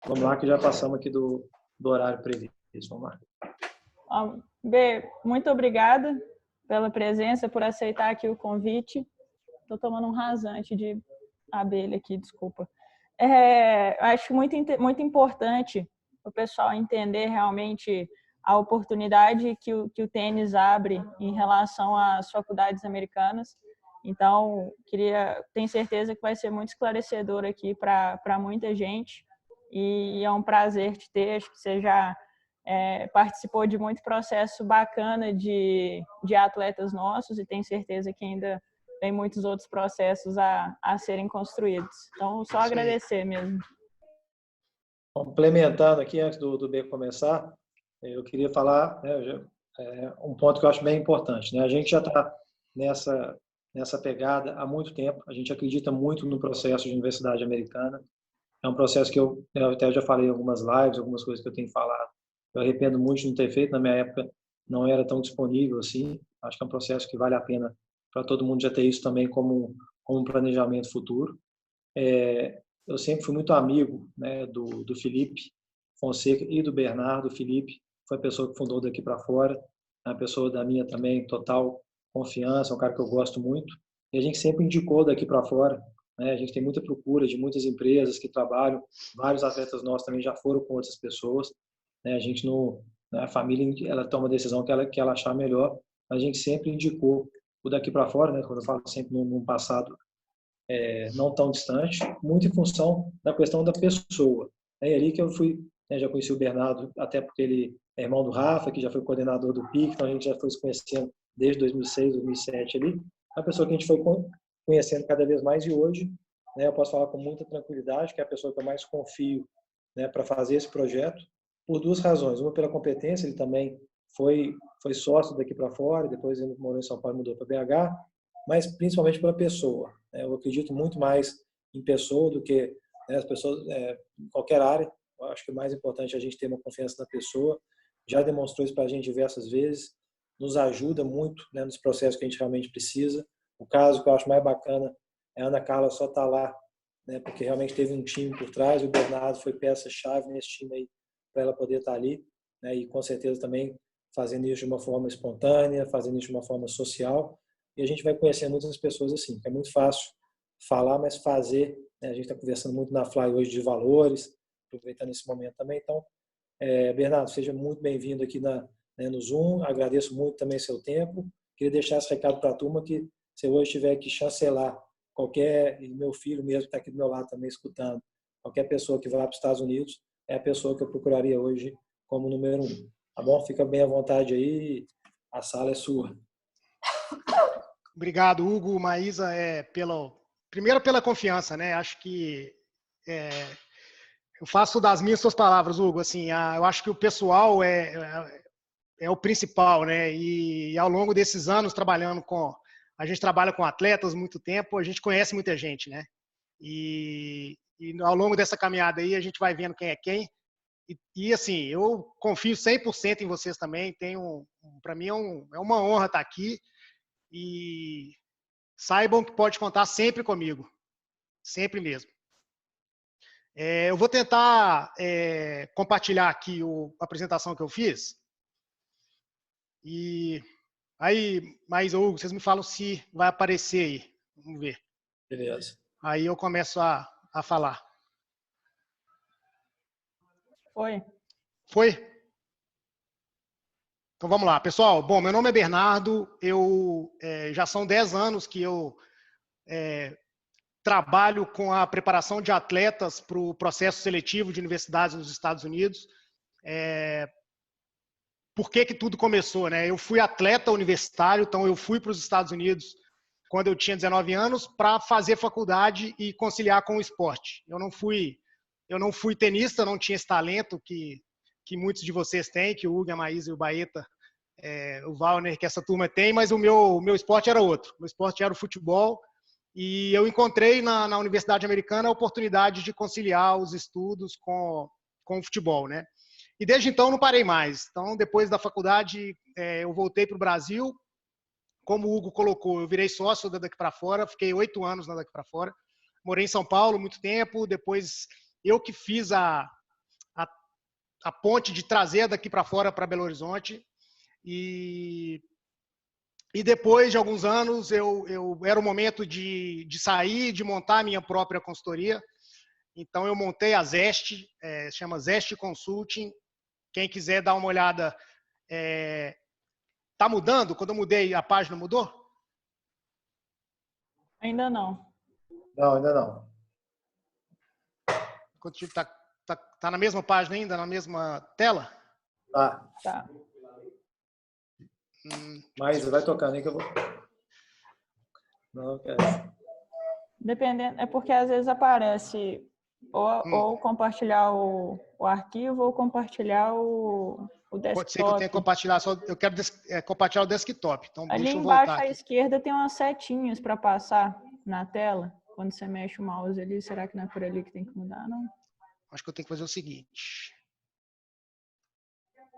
Vamos lá, que já passamos aqui do horário previsto. Vamos lá. B, muito obrigada pela presença, por aceitar aqui o convite. Estou tomando um rasante de abelha aqui, desculpa. Acho muito importante o pessoal entender realmente a oportunidade que o tênis abre em relação às faculdades americanas. Então, tenho certeza que vai ser muito esclarecedor aqui para muita gente. E é um prazer te ter. Acho que você já participou de muito processo bacana de atletas nossos e tenho certeza que ainda tem muitos outros processos a serem construídos. Então, só agradecer mesmo. Complementando aqui, antes do B começar, eu queria falar um ponto que eu acho bem importante. Né? A gente já está nessa pegada há muito tempo, a gente acredita muito no processo de universidade americana. É um processo que eu até já falei em algumas lives, algumas coisas que eu tenho falado. Eu arrependo muito de não ter feito, na minha época não era tão disponível assim. Acho que é um processo que vale a pena para todo mundo já ter isso também como um planejamento futuro. Eu sempre fui muito amigo, né, do Felipe Fonseca e do Bernardo. O Felipe foi a pessoa que fundou Daqui para Fora, a pessoa da minha também total confiança, um cara que eu gosto muito. E a gente sempre indicou Daqui para Fora. Né? A gente tem muita procura de muitas empresas que trabalham, vários atletas nossos também já foram com outras pessoas. Né? A gente a família ela toma a decisão que ela achar melhor. A gente sempre indicou o Daqui para Fora, né? Quando eu falo sempre num passado não tão distante, muito em função da questão da pessoa. É ali que eu fui, já conheci o Bernardo, até porque ele é irmão do Rafa, que já foi coordenador do PIC, então a gente já foi se conhecendo desde 2006, 2007 ali. É a pessoa que a gente foi conhecendo cada vez mais e hoje, eu posso falar com muita tranquilidade que é a pessoa que eu mais confio, para fazer esse projeto, por duas razões. Uma, pela competência, ele também foi sócio Daqui para Fora, depois ele morou em São Paulo e mudou para BH, mas principalmente pela pessoa. Eu acredito muito mais em pessoa do que as pessoas em qualquer área. Eu acho que o mais importante é a gente ter uma confiança na pessoa. Já demonstrou isso para a gente diversas vezes, nos ajuda muito nos processos que a gente realmente precisa. O caso que eu acho mais bacana é a Ana Carla só estar lá, porque realmente teve um time por trás, e o Bernardo foi peça-chave nesse time aí para ela poder estar ali, e com certeza também fazendo isso de uma forma espontânea, fazendo isso de uma forma social. E a gente vai conhecendo muitas pessoas assim, que é muito fácil falar, mas fazer. A gente está conversando muito na Fly hoje de valores, aproveitando esse momento também. Então, Bernardo, seja muito bem-vindo aqui no Zoom. Agradeço muito também seu tempo. Queria deixar esse recado para a turma que se hoje tiver que chancelar e meu filho mesmo está aqui do meu lado também escutando, qualquer pessoa que vá para os Estados Unidos é a pessoa que eu procuraria hoje como número 1. Tá bom? Fica bem à vontade aí, a sala é sua. Obrigado, Hugo, Maísa, primeiro pela confiança, né? Acho que eu faço das minhas suas palavras, Hugo. Assim, eu acho que o pessoal é o principal, né? E ao longo desses anos a gente trabalha com atletas há muito tempo, a gente conhece muita gente, né? E ao longo dessa caminhada aí a gente vai vendo quem é quem. E assim, eu confio 100% em vocês também. Para mim é uma honra estar aqui. E saibam que pode contar sempre comigo. Sempre mesmo. Eu vou tentar compartilhar aqui a apresentação que eu fiz. E aí, Hugo, vocês me falam se vai aparecer aí. Vamos ver. Beleza. Aí eu começo a falar. Foi? Então vamos lá, pessoal. Bom, meu nome é Bernardo. Já são 10 anos que eu trabalho com a preparação de atletas para o processo seletivo de universidades nos Estados Unidos. Por que tudo começou, né? Eu fui atleta universitário, então eu fui para os Estados Unidos quando eu tinha 19 anos para fazer faculdade e conciliar com o esporte. Eu não fui tenista, não tinha esse talento que muitos de vocês têm, que o Hugo, a Maísa e o Baeta, o Valner, que essa turma tem, mas o meu esporte era outro. O meu esporte era o futebol. E eu encontrei na Universidade Americana a oportunidade de conciliar os estudos com o futebol, né? E desde então não parei mais. Então, depois da faculdade, eu voltei para o Brasil. Como o Hugo colocou, eu virei sócio da Daqui para Fora, fiquei 8 anos na Daqui para Fora. Morei em São Paulo muito tempo. Depois, eu que fiz a a ponte de trazer daqui para fora, para Belo Horizonte. E depois de alguns anos, era o momento de sair, de montar a minha própria consultoria. Então, eu montei a Zest, chama Zest Consulting. Quem quiser dar uma olhada, tá mudando? Quando eu mudei, a página mudou? Ainda não. Não, ainda não. Tá na mesma página ainda, na mesma tela? Tá. Mas vai tocando aí que eu vou... Não, cara. Dependendo, é porque às vezes aparece ou compartilhar o arquivo ou compartilhar o desktop. Pode ser que eu tenha que compartilhar, eu quero compartilhar o desktop. Então, Ali deixa eu embaixo voltar à aqui. esquerda tem umas setinhas para passar na tela. Quando você mexe o mouse ali, será que não é por ali que tem que mudar, não? Acho que eu tenho que fazer o seguinte.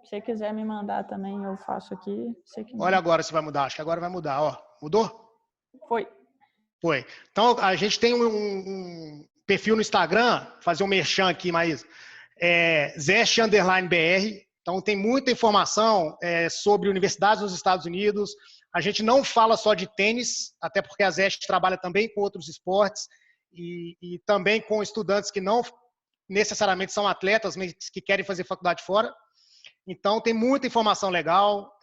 Se você quiser me mandar também, eu faço aqui. Olha agora se vai mudar. Acho que agora vai mudar. Ó, mudou? Foi. Foi. Então, a gente tem um perfil no Instagram, fazer um merchan aqui, mas Zest_BR. Então, tem muita informação sobre universidades nos Estados Unidos. A gente não fala só de tênis, até porque a Zest trabalha também com outros esportes e também com estudantes que não necessariamente são atletas, mas que querem fazer faculdade fora. Então, tem muita informação legal.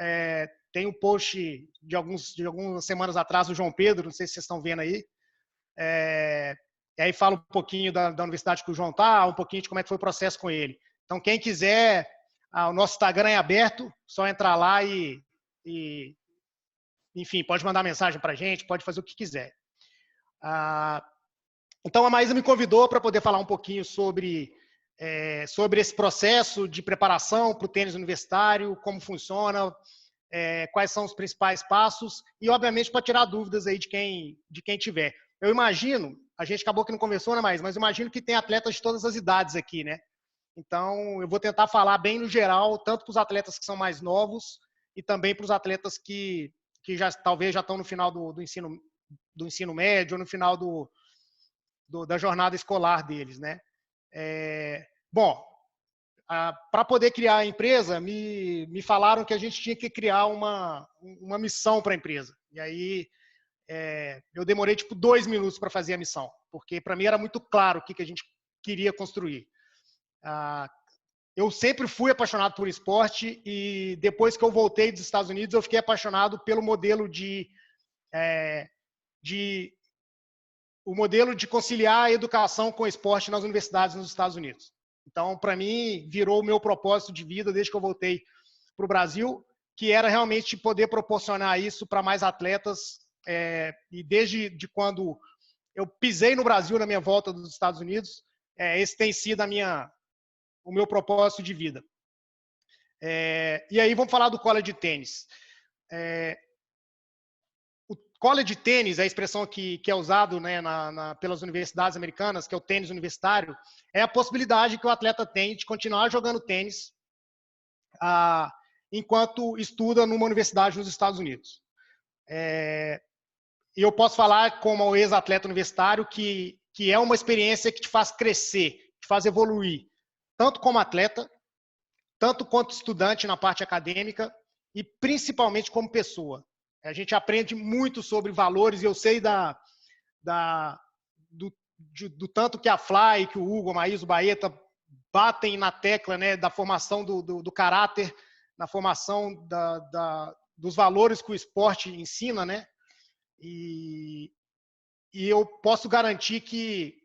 Tem um post de algumas semanas atrás do João Pedro, não sei se vocês estão vendo aí. E aí fala um pouquinho da universidade que o João está, um pouquinho de como é que foi o processo com ele. Então, quem quiser, o nosso Instagram é aberto, só entrar lá enfim, pode mandar mensagem para a gente, pode fazer o que quiser. Então, a Maísa me convidou para poder falar um pouquinho sobre esse processo de preparação para o tênis universitário, como funciona, quais são os principais passos e, obviamente, para tirar dúvidas aí de quem tiver. Eu imagino, a gente acabou que não conversou, né, mas imagino que tem atletas de todas as idades aqui, né? Então, eu vou tentar falar bem no geral, tanto para os atletas que são mais novos e também para os atletas que talvez já estão no final do ensino médio ou no final da jornada escolar deles, né? Bom, para poder criar a empresa, me falaram que a gente tinha que criar uma missão para a empresa. E aí eu demorei tipo 2 minutos para fazer a missão, porque para mim era muito claro o que a gente queria construir. Eu sempre fui apaixonado por esporte e depois que eu voltei dos Estados Unidos, eu fiquei apaixonado pelo modelo o modelo de conciliar a educação com o esporte nas universidades nos Estados Unidos. Então, para mim, virou o meu propósito de vida desde que eu voltei para o Brasil, que era realmente poder proporcionar isso para mais atletas. E desde quando eu pisei no Brasil na minha volta dos Estados Unidos, esse tem sido o meu propósito de vida. E aí vamos falar do college de tênis. O college de tênis, a expressão que é usado, né, pelas universidades americanas, que é o tênis universitário, é a possibilidade que o atleta tem de continuar jogando tênis enquanto estuda numa universidade nos Estados Unidos. E eu posso falar como ex-atleta universitário que é uma experiência que te faz crescer, te faz evoluir, tanto como atleta, tanto quanto estudante na parte acadêmica e principalmente como pessoa. A gente aprende muito sobre valores e eu sei do tanto que a Fly, que o Hugo, a Maísa, o Baeta batem na tecla, né, da formação do caráter, na formação dos valores que o esporte ensina, né? E eu posso garantir que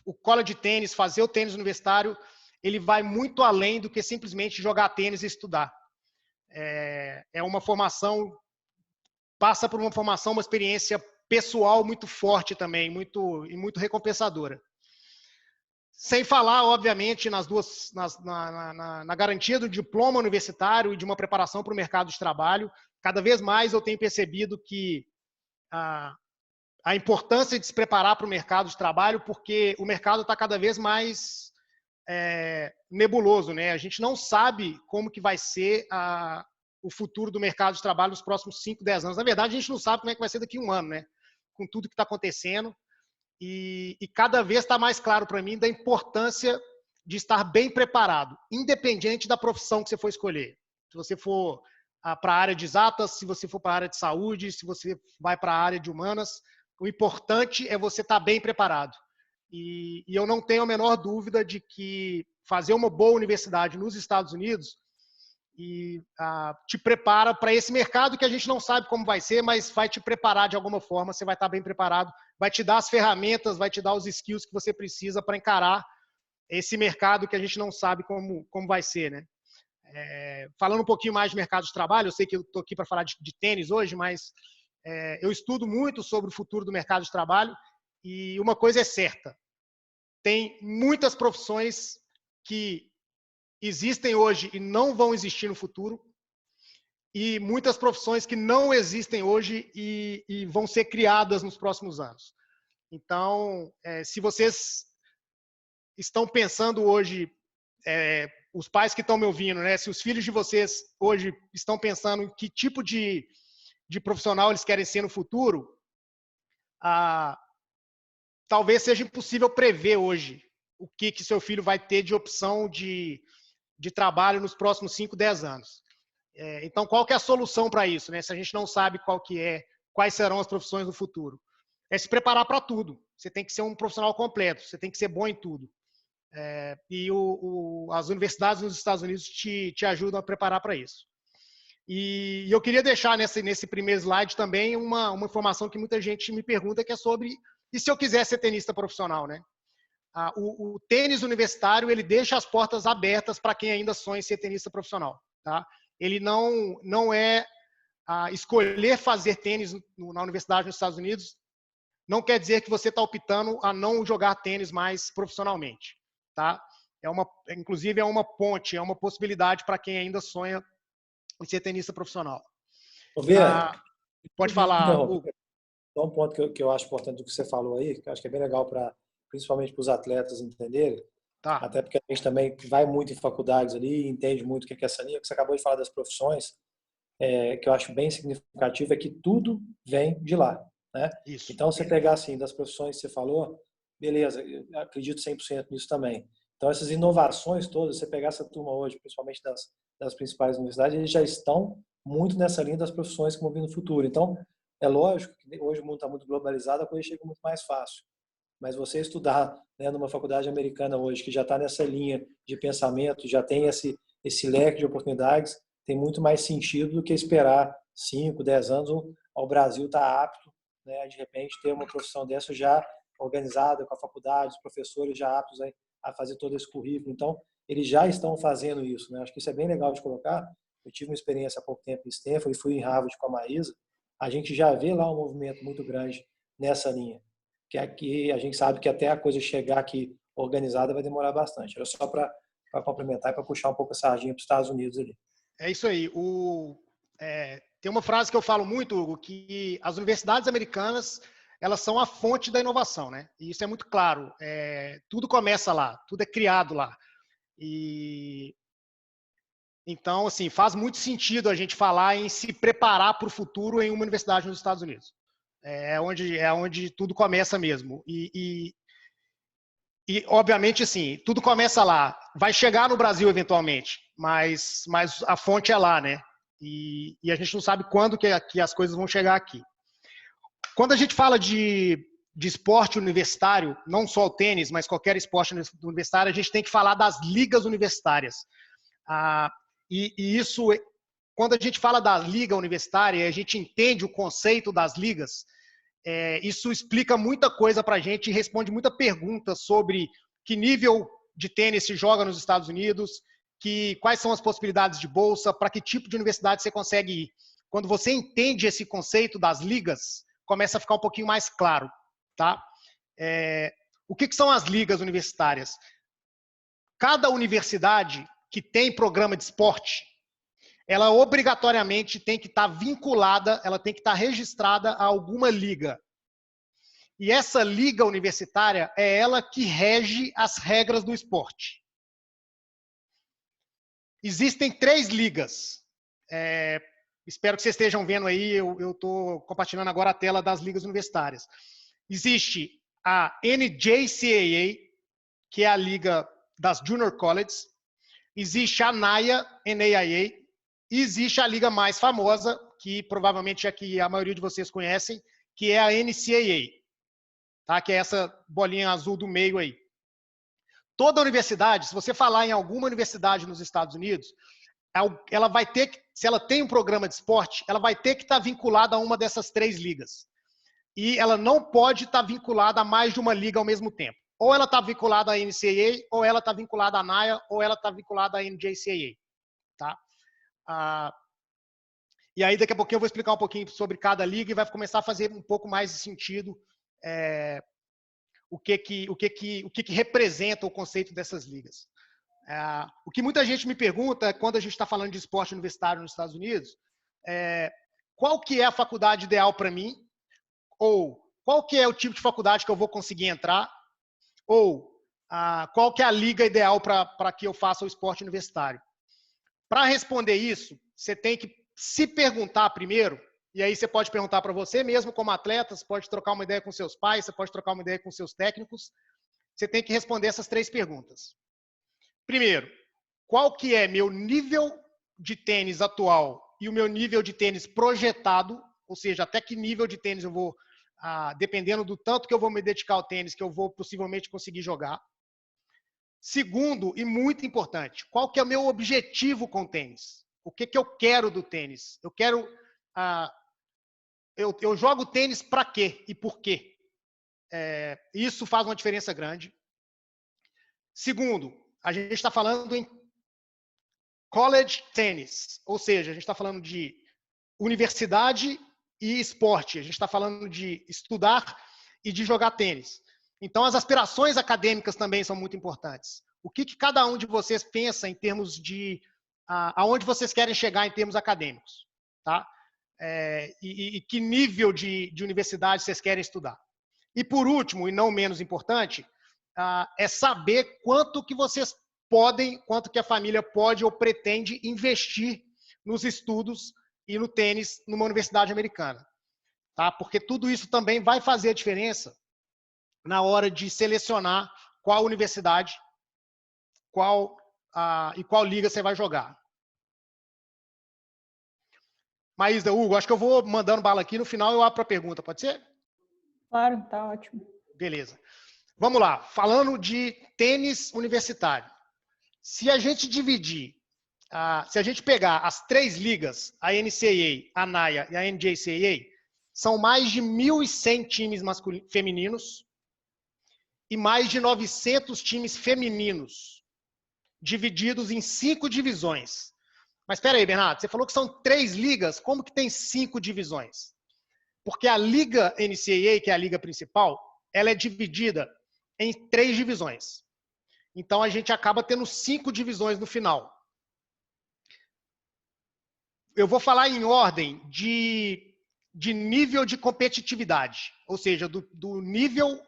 o college de tênis, fazer o tênis universitário, ele vai muito além do que simplesmente jogar tênis e estudar. É uma formação, passa por uma formação, uma experiência pessoal muito forte também, muito recompensadora. Sem falar, obviamente, na garantia do diploma universitário e de uma preparação para o mercado de trabalho. Cada vez mais eu tenho percebido que a importância de se preparar para o mercado de trabalho, porque o mercado está cada vez mais nebuloso, né? A gente não sabe como que vai ser o futuro do mercado de trabalho nos próximos 5, 10 anos. Na verdade, a gente não sabe como é que vai ser daqui a 1 ano, né? Com tudo que está acontecendo. E cada vez está mais claro para mim da importância de estar bem preparado, independente da profissão que você for escolher. Se você for para a área de exatas, se você for para a área de saúde, se você vai para a área de humanas, o importante é você estar bem preparado. E eu não tenho a menor dúvida de que fazer uma boa universidade nos Estados Unidos te prepara para esse mercado que a gente não sabe como vai ser, mas vai te preparar de alguma forma, você vai estar bem preparado, vai te dar as ferramentas, vai te dar os skills que você precisa para encarar esse mercado que a gente não sabe como vai ser, né? Falando um pouquinho mais de mercado de trabalho, eu sei que eu estou aqui para falar de tênis hoje, mas eu estudo muito sobre o futuro do mercado de trabalho e uma coisa é certa, tem muitas profissões que existem hoje e não vão existir no futuro, e muitas profissões que não existem hoje e vão ser criadas nos próximos anos. Então, se vocês estão pensando hoje, os pais que estão me ouvindo, né, se os filhos de vocês hoje estão pensando em que tipo de profissional eles querem ser no futuro, talvez seja impossível prever hoje o que seu filho vai ter de opção de trabalho nos próximos 5, 10 anos. Então, qual que é a solução para isso, né? Se a gente não sabe quais serão as profissões do futuro? É se preparar para tudo. Você tem que ser um profissional completo, você tem que ser bom em tudo. E as universidades nos Estados Unidos te ajudam a preparar para isso. E eu queria deixar nesse primeiro slide também uma informação que muita gente me pergunta, que é sobre, e se eu quiser ser tenista profissional, né? O tênis universitário, ele deixa as portas abertas para quem ainda sonha em ser tenista profissional, tá? Ele não é escolher fazer tênis na universidade nos Estados Unidos, não quer dizer que você está optando a não jogar tênis mais profissionalmente, tá? Inclusive, é uma ponte, é uma possibilidade para quem ainda sonha em ser tenista profissional. Pode falar, Hugo. Só um ponto que eu acho importante do que você falou aí, que eu acho que é bem legal principalmente para os atletas entenderem, Tá. Até porque a gente também vai muito em faculdades ali, entende muito o que é essa linha, que você acabou de falar das profissões, que eu acho bem significativo, é que tudo vem de lá, né? Isso. Então, você pegar assim, das profissões que você falou, beleza, eu acredito 100% nisso também. Então, essas inovações todas, você pegar essa turma hoje, principalmente das principais universidades, eles já estão muito nessa linha das profissões que vão vir no futuro. Então, é lógico que hoje o mundo está muito globalizado, a coisa chega muito mais fácil. Mas você estudar, né, numa faculdade americana hoje, que já está nessa linha de pensamento, já tem esse leque de oportunidades, tem muito mais sentido do que esperar 5, 10 anos ao Brasil estar apto, né, de repente, ter uma profissão dessa já organizada com a faculdade, os professores já aptos a fazer todo esse currículo. Então, eles já estão fazendo isso, né? Acho que isso é bem legal de colocar. Eu tive uma experiência há pouco tempo em Stanford e fui em Harvard com a Maísa. A gente já vê lá um movimento muito grande nessa linha, que aqui a gente sabe que até a coisa chegar aqui organizada vai demorar bastante. Era só para complementar e para puxar um pouco a sardinha para os Estados Unidos ali. É isso aí. Tem uma frase que eu falo muito, Hugo, que as universidades americanas, elas são a fonte da inovação, né? E isso é muito claro. Tudo começa lá, tudo é criado lá. Então, assim, faz muito sentido a gente falar em se preparar para o futuro em uma universidade nos Estados Unidos. É onde tudo começa mesmo. E, obviamente, assim, tudo começa lá. Vai chegar no Brasil eventualmente, mas a fonte é lá, né? E a gente não sabe quando que as coisas vão chegar aqui. Quando a gente fala de esporte universitário, não só o tênis, mas qualquer esporte universitário, a gente tem que falar das ligas universitárias. E isso, quando a gente fala da liga universitária, a gente entende o conceito das ligas, isso explica muita coisa para a gente e responde muita pergunta sobre que nível de tênis se joga nos Estados Unidos, quais são as possibilidades de bolsa, para que tipo de universidade você consegue ir. Quando você entende esse conceito das ligas, começa a ficar um pouquinho mais claro, tá? O que são as ligas universitárias? Cada universidade que tem programa de esporte, ela obrigatoriamente tem que estar vinculada, ela tem que estar registrada a alguma liga. E essa liga universitária é ela que rege as regras do esporte. Existem 3 ligas. Espero que vocês estejam vendo aí, eu estou compartilhando agora a tela das ligas universitárias. Existe a NJCAA, que é a liga das Junior Colleges, existe a NAIA, NAIA, e existe a liga mais famosa, que provavelmente é que a maioria de vocês conhecem, que é a NCAA, tá? Que é essa bolinha azul do meio aí. Toda universidade, se você falar em alguma universidade nos Estados Unidos, ela vai ter que, se ela tem um programa de esporte, ela vai ter que estar vinculada a uma dessas 3 ligas. E ela não pode estar vinculada a mais de uma liga ao mesmo tempo. Ou ela está vinculada à NCAA, ou ela está vinculada à NAIA, ou ela está vinculada à NJCAA. Tá? E aí, daqui a pouquinho, eu vou explicar um pouquinho sobre cada liga e vai começar a fazer um pouco mais de sentido o que representa o conceito dessas ligas. O que muita gente me pergunta quando a gente está falando de esporte universitário nos Estados Unidos qual que é a faculdade ideal para mim, ou qual que é o tipo de faculdade que eu vou conseguir entrar, ou qual que é a liga ideal para que eu faça o esporte universitário. Para responder isso, você tem que se perguntar primeiro, e aí você pode perguntar para você mesmo como atleta, você pode trocar uma ideia com seus pais, você pode trocar uma ideia com seus técnicos, você tem que responder essas 3 perguntas. Primeiro, qual que é meu nível de tênis atual e o meu nível de tênis projetado, ou seja, até que nível de tênis eu vou, dependendo do tanto que eu vou me dedicar ao tênis, que eu vou possivelmente conseguir jogar. Segundo, e muito importante, qual que é o meu objetivo com o tênis? O que eu quero do tênis? Eu quero... eu jogo tênis para quê e por quê? Isso faz uma diferença grande. Segundo, a gente está falando em college tennis, ou seja, a gente está falando de universidade e esporte. A gente está falando de estudar e de jogar tênis. Então, as aspirações acadêmicas também são muito importantes. O que cada um de vocês pensa em termos de aonde vocês querem chegar em termos acadêmicos, tá? E que nível de universidade vocês querem estudar. E por último, e não menos importante, é saber quanto que vocês podem, quanto que a família pode ou pretende investir nos estudos e no tênis numa universidade americana. Tá? Porque tudo isso também vai fazer a diferença na hora de selecionar qual universidade e qual liga você vai jogar. Maísa, Hugo, acho que eu vou mandando bala aqui, no final eu abro para a pergunta, pode ser? Claro, tá ótimo. Beleza. Vamos lá, falando de tênis universitário. Se a gente dividir, se a gente pegar as 3 ligas, a NCAA, a NAIA e a NJCAA, são mais de 1.100 times femininos e mais de 900 times femininos, divididos em 5 divisões. Mas espera aí, Bernardo, você falou que são 3 ligas, como que tem 5 divisões? Porque a liga NCAA, que é a liga principal, ela é dividida em 3 divisões. Então, a gente acaba tendo 5 divisões no final. Eu vou falar em ordem de nível de competitividade, ou seja, do nível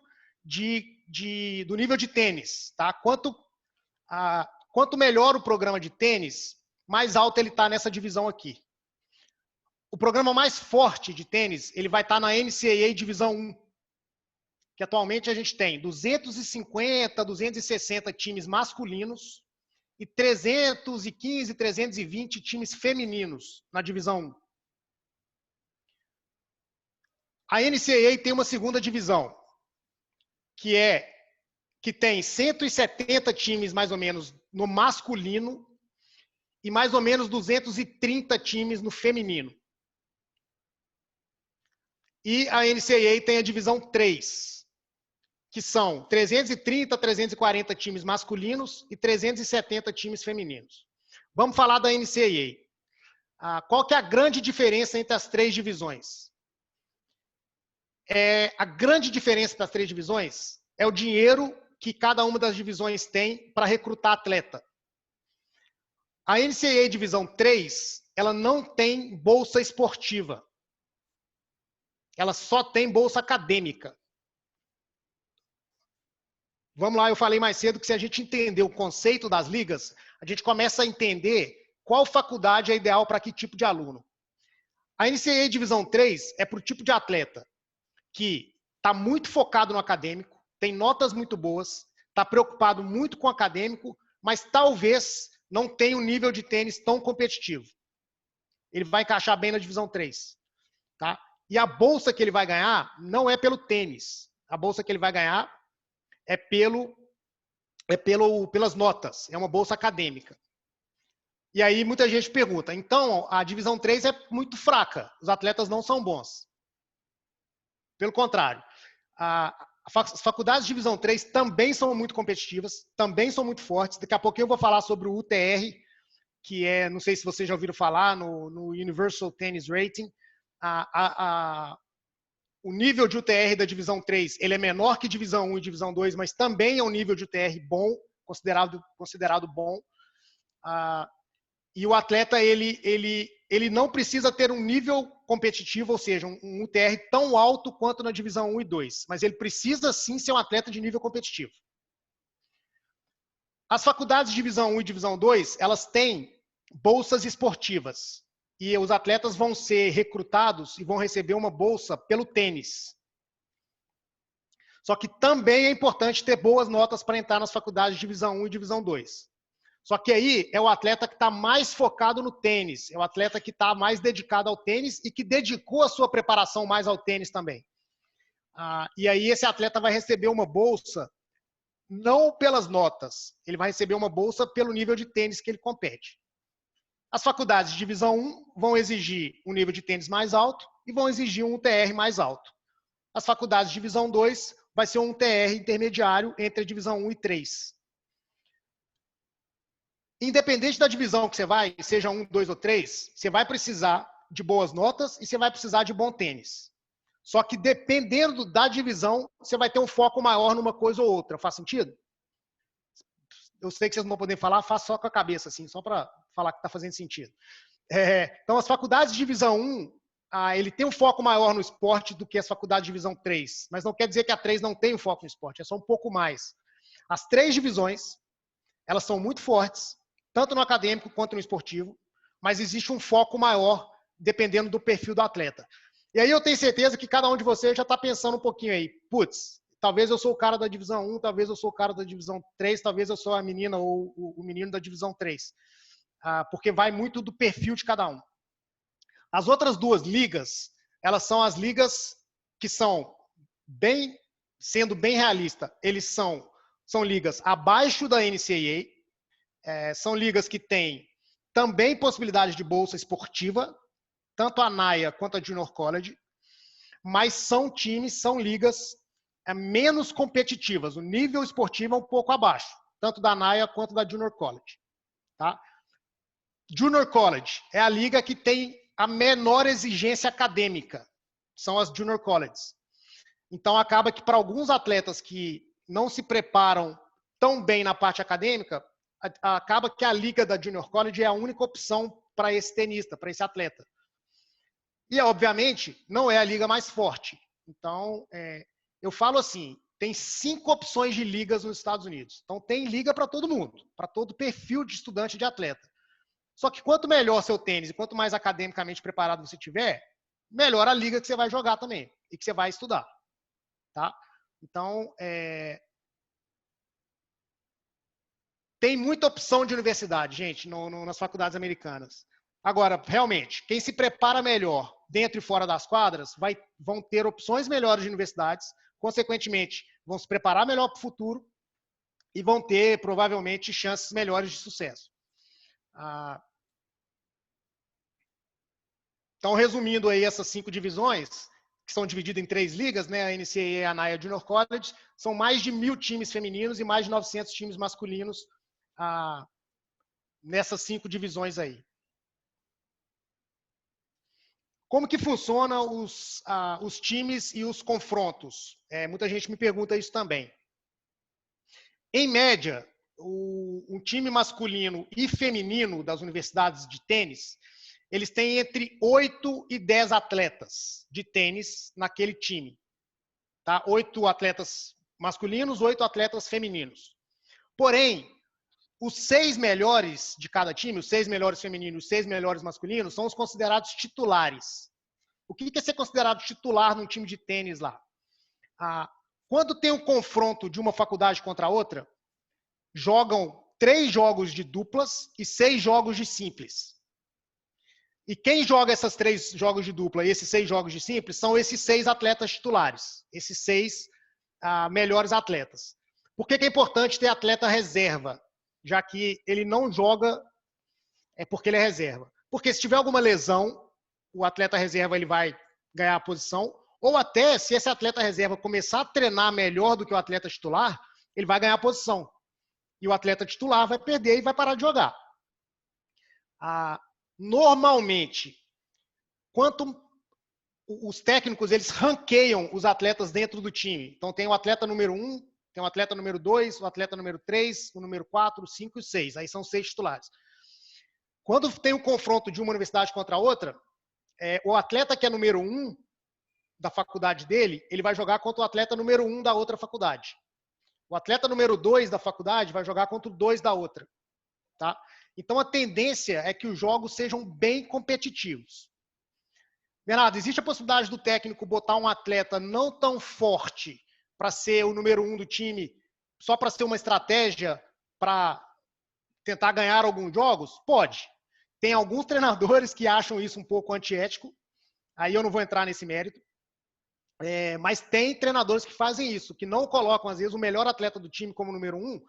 de tênis. Tá? Quanto melhor o programa de tênis, mais alto ele está nessa divisão aqui. O programa mais forte de tênis, ele vai estar na NCAA Divisão 1, que atualmente a gente tem 250, 260 times masculinos e 315, 320 times femininos na Divisão 1. A NCAA tem uma segunda divisão, que tem 170 times mais ou menos no masculino e mais ou menos 230 times no feminino. E a NCAA tem a divisão 3, que são 330, 340 times masculinos e 370 times femininos. Vamos falar da NCAA. Qual que é a grande diferença entre as 3 divisões? A grande diferença das 3 divisões é o dinheiro que cada uma das divisões tem para recrutar atleta. A NCAA Divisão 3, ela não tem bolsa esportiva. Ela só tem bolsa acadêmica. Vamos lá, eu falei mais cedo que se a gente entender o conceito das ligas, a gente começa a entender qual faculdade é ideal para que tipo de aluno. A NCAA Divisão 3 é para o tipo de atleta que está muito focado no acadêmico, tem notas muito boas, está preocupado muito com o acadêmico, mas talvez não tenha um nível de tênis tão competitivo. Ele vai encaixar bem na divisão 3. Tá? E a bolsa que ele vai ganhar não é pelo tênis. A bolsa que ele vai ganhar é pelas notas. É uma bolsa acadêmica. E aí muita gente pergunta, então a divisão 3 é muito fraca, os atletas não são bons. Pelo contrário, as faculdades de divisão 3 também são muito competitivas, também são muito fortes. Daqui a pouquinho eu vou falar sobre o UTR, que é, não sei se vocês já ouviram falar, no Universal Tennis Rating. O nível de UTR da divisão 3 ele é menor que divisão 1 e divisão 2, mas também é um nível de UTR bom, considerado bom. E o atleta ele não precisa ter um nível competitivo, ou seja, um UTR tão alto quanto na divisão 1 e 2, mas ele precisa sim ser um atleta de nível competitivo. As faculdades de divisão 1 e divisão 2, elas têm bolsas esportivas. E os atletas vão ser recrutados e vão receber uma bolsa pelo tênis. Só que também é importante ter boas notas para entrar nas faculdades de divisão 1 e divisão 2. Só que aí é o atleta que está mais focado no tênis, é o atleta que está mais dedicado ao tênis e que dedicou a sua preparação mais ao tênis também. E aí esse atleta vai receber uma bolsa não pelas notas, ele vai receber uma bolsa pelo nível de tênis que ele compete. As faculdades de divisão 1 vão exigir um nível de tênis mais alto e vão exigir um UTR mais alto. As faculdades de divisão 2 vai ser um UTR intermediário entre a divisão 1 e 3. Independente da divisão que você vai, seja 1, 2 ou 3, você vai precisar de boas notas e você vai precisar de bom tênis. Só que dependendo da divisão, você vai ter um foco maior numa coisa ou outra. Faz sentido? Eu sei que vocês não vão poder falar, faço só com a cabeça, assim, só para falar que está fazendo sentido. Então, as faculdades de divisão 1, ele tem um foco maior no esporte do que as faculdades de divisão 3. Mas não quer dizer que a 3 não tem um foco no esporte, é só um pouco mais. As 3 divisões, elas são muito fortes, tanto no acadêmico quanto no esportivo, mas existe um foco maior dependendo do perfil do atleta. E aí eu tenho certeza que cada um de vocês já está pensando um pouquinho aí, putz, talvez eu sou o cara da divisão 1, talvez eu sou o cara da divisão 3, talvez eu sou a menina ou o menino da divisão 3. Porque vai muito do perfil de cada um. As outras duas ligas, elas são as ligas que são, sendo bem realista, eles são ligas abaixo da NCAA, são ligas que têm também possibilidade de bolsa esportiva, tanto a NAIA quanto a Junior College, mas são ligas menos competitivas. O nível esportivo é um pouco abaixo, tanto da NAIA quanto da Junior College. Tá? Junior College é a liga que tem a menor exigência acadêmica. São as Junior Colleges. Então, acaba que para alguns atletas que não se preparam tão bem na parte acadêmica, acaba que a liga da Junior College é a única opção para esse tenista, para esse atleta. E, obviamente, não é a liga mais forte. Então, eu falo assim, tem 5 opções de ligas nos Estados Unidos. Então, tem liga para todo mundo, para todo perfil de estudante de atleta. Só que quanto melhor seu tênis e quanto mais academicamente preparado você tiver, melhor a liga que você vai jogar também e que você vai estudar. Tá? Então, tem muita opção de universidade, gente, nas faculdades americanas. Agora, realmente, quem se prepara melhor dentro e fora das quadras vão ter opções melhores de universidades, consequentemente, vão se preparar melhor para o futuro e vão ter, provavelmente, chances melhores de sucesso. Então, resumindo aí essas 5 divisões, que são divididas em 3 ligas, né, a NCAA, a NAIA e a Junior College, são mais de 1.000 times femininos e mais de 900 times masculinos nessas 5 divisões aí. Como que funciona os times e os confrontos? Muita gente me pergunta isso também. Em média, um time masculino e feminino das universidades de tênis, eles têm entre 8 e 10 atletas de tênis naquele time. Tá? 8 atletas masculinos, 8 atletas femininos. Porém, os 6 melhores de cada time, os 6 melhores femininos, os 6 melhores masculinos, são os considerados titulares. O que é ser considerado titular num time de tênis lá? quando tem um confronto de uma faculdade contra a outra, jogam 3 jogos de duplas e 6 jogos de simples. E quem joga esses 3 jogos de dupla e esses 6 jogos de simples são esses 6 atletas titulares, esses 6 melhores atletas. Por que é importante ter atleta reserva? Já que ele não joga é porque ele é reserva. Porque se tiver alguma lesão, o atleta reserva ele vai ganhar a posição, ou até se esse atleta reserva começar a treinar melhor do que o atleta titular, ele vai ganhar a posição. E o atleta titular vai perder e vai parar de jogar. Normalmente, quanto os técnicos eles ranqueiam os atletas dentro do time. Então tem o atleta número 1, tem o atleta número 2, o atleta número 3, o número 4, 5 e 6. Aí são 6 titulares. Quando tem um confronto de uma universidade contra a outra, o atleta que é número 1 da faculdade dele, ele vai jogar contra o atleta número 1 da outra faculdade. O atleta número 2 da faculdade vai jogar contra o 2 da outra. Tá? Então a tendência é que os jogos sejam bem competitivos. Bernardo, existe a possibilidade do técnico botar um atleta não tão forte para ser o número 1 do time, só para ser uma estratégia para tentar ganhar alguns jogos? Pode. Tem alguns treinadores que acham isso um pouco antiético, aí eu não vou entrar nesse mérito, mas tem treinadores que fazem isso, que não colocam, às vezes, o melhor atleta do time como número 1,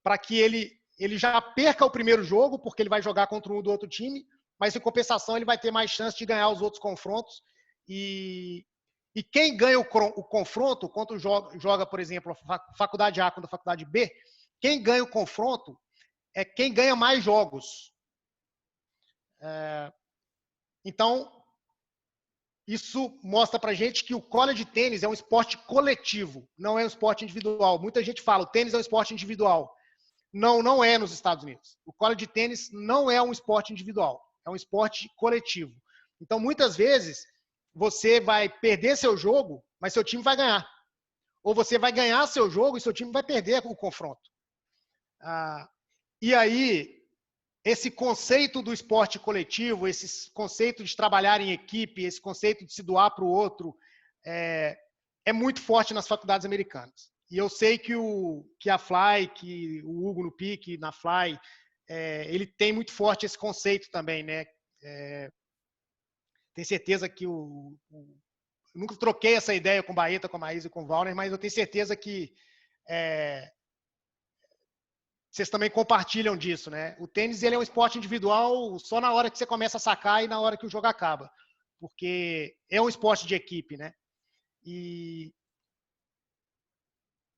para que ele já perca o primeiro jogo, porque ele vai jogar contra um do outro time, mas em compensação ele vai ter mais chance de ganhar os outros confrontos. E quem ganha o confronto, quando joga, por exemplo, a faculdade A contra a faculdade B, quem ganha o confronto é quem ganha mais jogos. Então, isso mostra pra gente que o college tênis é um esporte coletivo, não é um esporte individual. Muita gente fala, o tênis é um esporte individual. Não, não é nos Estados Unidos. O college tênis não é um esporte individual, é um esporte coletivo. Então, muitas vezes, você vai perder seu jogo, mas seu time vai ganhar. Ou você vai ganhar seu jogo e seu time vai perder o confronto. E aí, esse conceito do esporte coletivo, esse conceito de trabalhar em equipe, esse conceito de se doar para o outro, é muito forte nas faculdades americanas. E eu sei que a Fly, que o Hugo no PIC, na Fly, ele tem muito forte esse conceito também, né? Tenho certeza que eu nunca troquei essa ideia com o Baeta, com a Maísa e com o Valner, mas eu tenho certeza que vocês também compartilham disso, né? O tênis ele é um esporte individual só na hora que você começa a sacar e na hora que o jogo acaba, porque é um esporte de equipe, né? E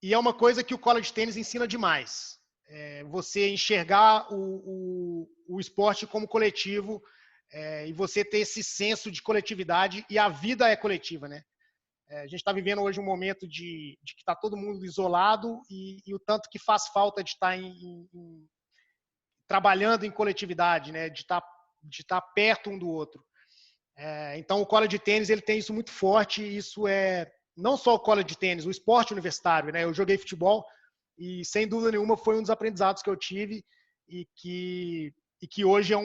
é uma coisa que o college tênis ensina demais. Você enxergar o esporte como coletivo e você ter esse senso de coletividade, e a vida é coletiva, né? A gente está vivendo hoje um momento de que está todo mundo isolado e o tanto que faz falta de estar trabalhando em coletividade, né? De estar perto um do outro. Então, o college tênis ele tem isso muito forte. Isso é não só o college tênis, o esporte universitário, né? Eu joguei futebol e, sem dúvida nenhuma, foi um dos aprendizados que eu tive e que hoje é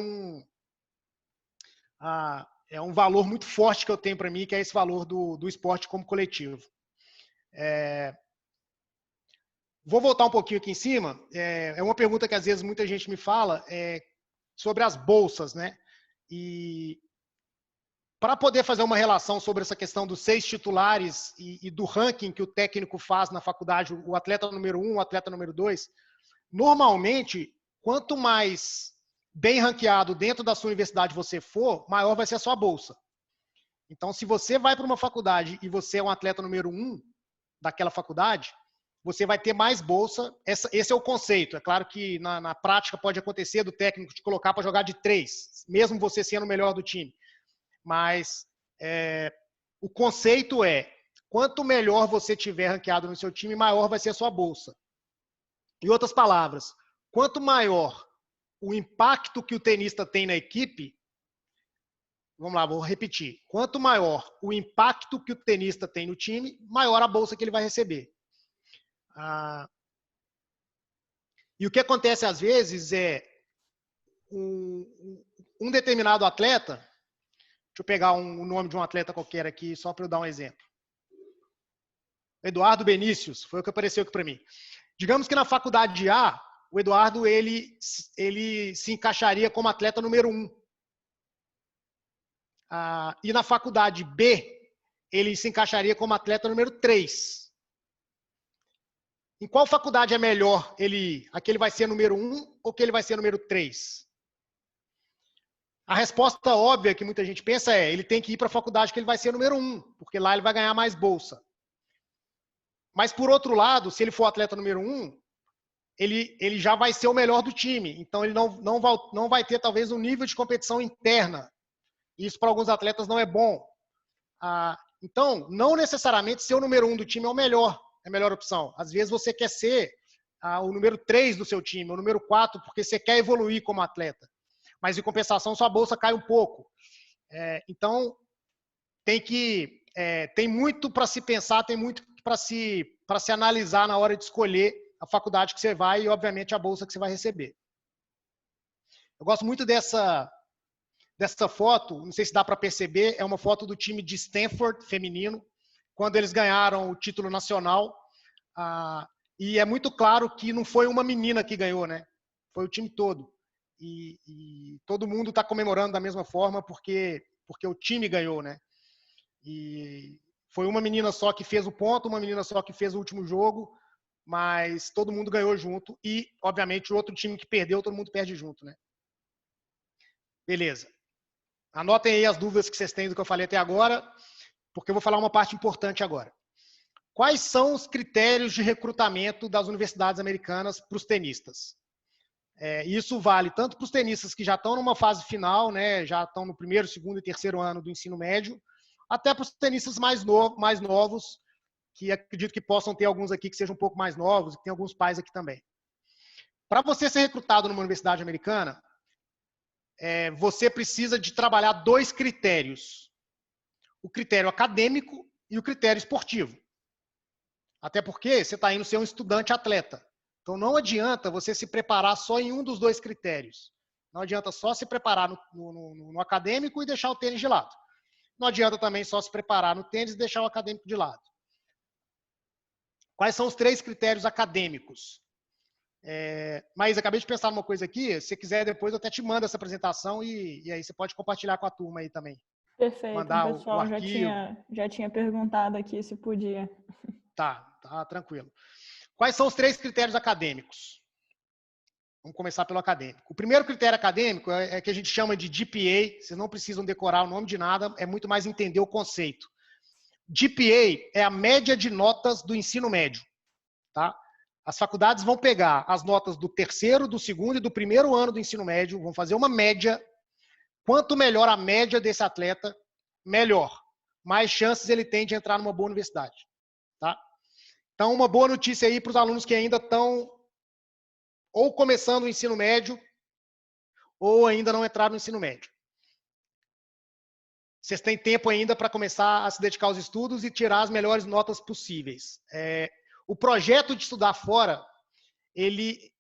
um valor muito forte que eu tenho para mim, que é esse valor do esporte como coletivo. Vou voltar um pouquinho aqui em cima. É uma pergunta que às vezes muita gente me fala sobre as bolsas, né? E para poder fazer uma relação sobre essa questão dos 6 titulares e do ranking que o técnico faz na faculdade, o atleta número 1, o atleta número 2, normalmente, quanto mais bem ranqueado dentro da sua universidade você for, maior vai ser a sua bolsa. Então, se você vai para uma faculdade e você é um atleta número 1 daquela faculdade, você vai ter mais bolsa. Esse é o conceito. É claro que na prática pode acontecer do técnico te colocar para jogar de 3, mesmo você sendo o melhor do time. Mas o conceito é, quanto melhor você tiver ranqueado no seu time, maior vai ser a sua bolsa. Em outras palavras, quanto maior o impacto que o tenista tem na equipe, vamos lá, vou repetir. Quanto maior o impacto que o tenista tem no time, maior a bolsa que ele vai receber. E o que acontece às vezes é um determinado atleta, deixa eu pegar o nome de um atleta qualquer aqui, só para eu dar um exemplo. Eduardo Benícios, foi o que apareceu aqui para mim. Digamos que na faculdade A, o Eduardo ele se encaixaria como atleta número 1. E na faculdade B, ele se encaixaria como atleta número 3. Em qual faculdade é melhor ele ir? Aquele vai ser número 1 ou que ele vai ser número 3? A resposta óbvia que muita gente pensa é, ele tem que ir para a faculdade que ele vai ser número 1, porque lá ele vai ganhar mais bolsa. Mas, por outro lado, se ele for atleta número 1, ele já vai ser o melhor do time. Então, ele não vai ter, talvez, um nível de competição interna. Isso, para alguns atletas, não é bom. Então, não necessariamente ser o número 1 do time é a melhor opção. Às vezes, você quer ser o número 3 do seu time, o número 4, porque você quer evoluir como atleta. Mas, em compensação, sua bolsa cai um pouco. Então, tem muito para se pensar, tem muito para se analisar na hora de escolher a faculdade que você vai e, obviamente, a bolsa que você vai receber. Eu gosto muito dessa foto, não sei se dá para perceber, é uma foto do time de Stanford feminino, quando eles ganharam o título nacional. E é muito claro que não foi uma menina que ganhou, né? Foi o time todo. E todo mundo está comemorando da mesma forma porque o time ganhou, né? E foi uma menina só que fez o ponto, uma menina só que fez o último jogo, mas todo mundo ganhou junto e, obviamente, o outro time que perdeu, todo mundo perde junto, né? Beleza. Anotem aí as dúvidas que vocês têm do que eu falei até agora, porque eu vou falar uma parte importante agora. Quais são os critérios de recrutamento das universidades americanas para os tenistas? Isso vale tanto para os tenistas que já estão numa fase final, né, já estão no primeiro, segundo e terceiro ano do ensino médio, até para os tenistas mais novos, que acredito que possam ter alguns aqui que sejam um pouco mais novos, e tem alguns pais aqui também. Para você ser recrutado numa universidade americana, você precisa de trabalhar 2 critérios. O critério acadêmico e o critério esportivo. Até porque você está indo ser um estudante atleta. Então, não adianta você se preparar só em um dos 2 critérios. Não adianta só se preparar no acadêmico e deixar o tênis de lado. Não adianta também só se preparar no tênis e deixar o acadêmico de lado. Quais são os 3 critérios acadêmicos? Mas acabei de pensar numa coisa aqui. Se quiser, depois eu até te mando essa apresentação e aí você pode compartilhar com a turma aí também. Perfeito, Mandar o pessoal o já tinha perguntado aqui se podia. Tá tranquilo. Quais são os 3 critérios acadêmicos? Vamos começar pelo acadêmico. O primeiro critério acadêmico é que a gente chama de GPA. Vocês não precisam decorar o nome de nada, é muito mais entender o conceito. GPA é a média de notas do ensino médio. Tá? As faculdades vão pegar as notas do terceiro, do segundo e do primeiro ano do ensino médio, vão fazer uma média. Quanto melhor a média desse atleta, melhor. Mais chances ele tem de entrar numa boa universidade. Tá? Então, uma boa notícia aí para os alunos que ainda estão ou começando o ensino médio ou ainda não entraram no ensino médio. Vocês têm tempo ainda para começar a se dedicar aos estudos e tirar as melhores notas possíveis. O projeto de estudar fora, ele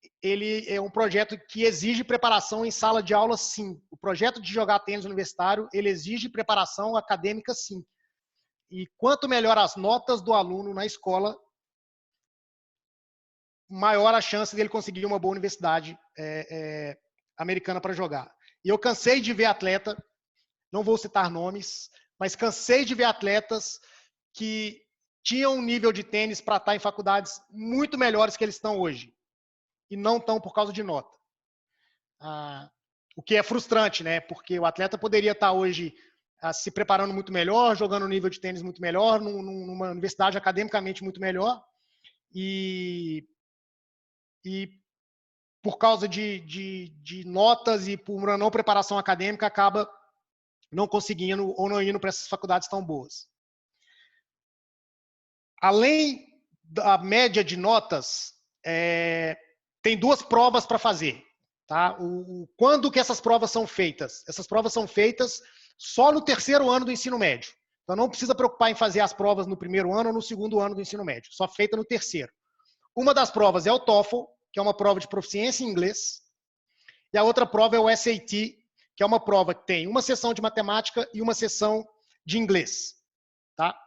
é um projeto que exige preparação em sala de aula, sim. O projeto de jogar tênis universitário, ele exige preparação acadêmica, sim. E quanto melhor as notas do aluno na escola, maior a chance dele conseguir uma boa universidade americana para jogar. E eu cansei de ver atleta, não vou citar nomes, mas cansei de ver atletas que tinham um nível de tênis para estar em faculdades muito melhores que eles estão hoje. E não estão por causa de nota. O que é frustrante, né? Porque o atleta poderia estar hoje se preparando muito melhor, jogando um nível de tênis muito melhor, numa universidade academicamente muito melhor. E por causa de notas e por uma não preparação acadêmica, acaba não conseguindo ou não indo para essas faculdades tão boas. Além da média de notas, tem 2 provas para fazer. Tá? Quando que essas provas são feitas? Essas provas são feitas só no terceiro ano do ensino médio. Então não precisa preocupar em fazer as provas no primeiro ano ou no segundo ano do ensino médio. Só feita no terceiro. Uma das provas é o TOEFL, que é uma prova de proficiência em inglês. E a outra prova é o SAT, que é uma prova que tem uma sessão de matemática e uma sessão de inglês. Tá?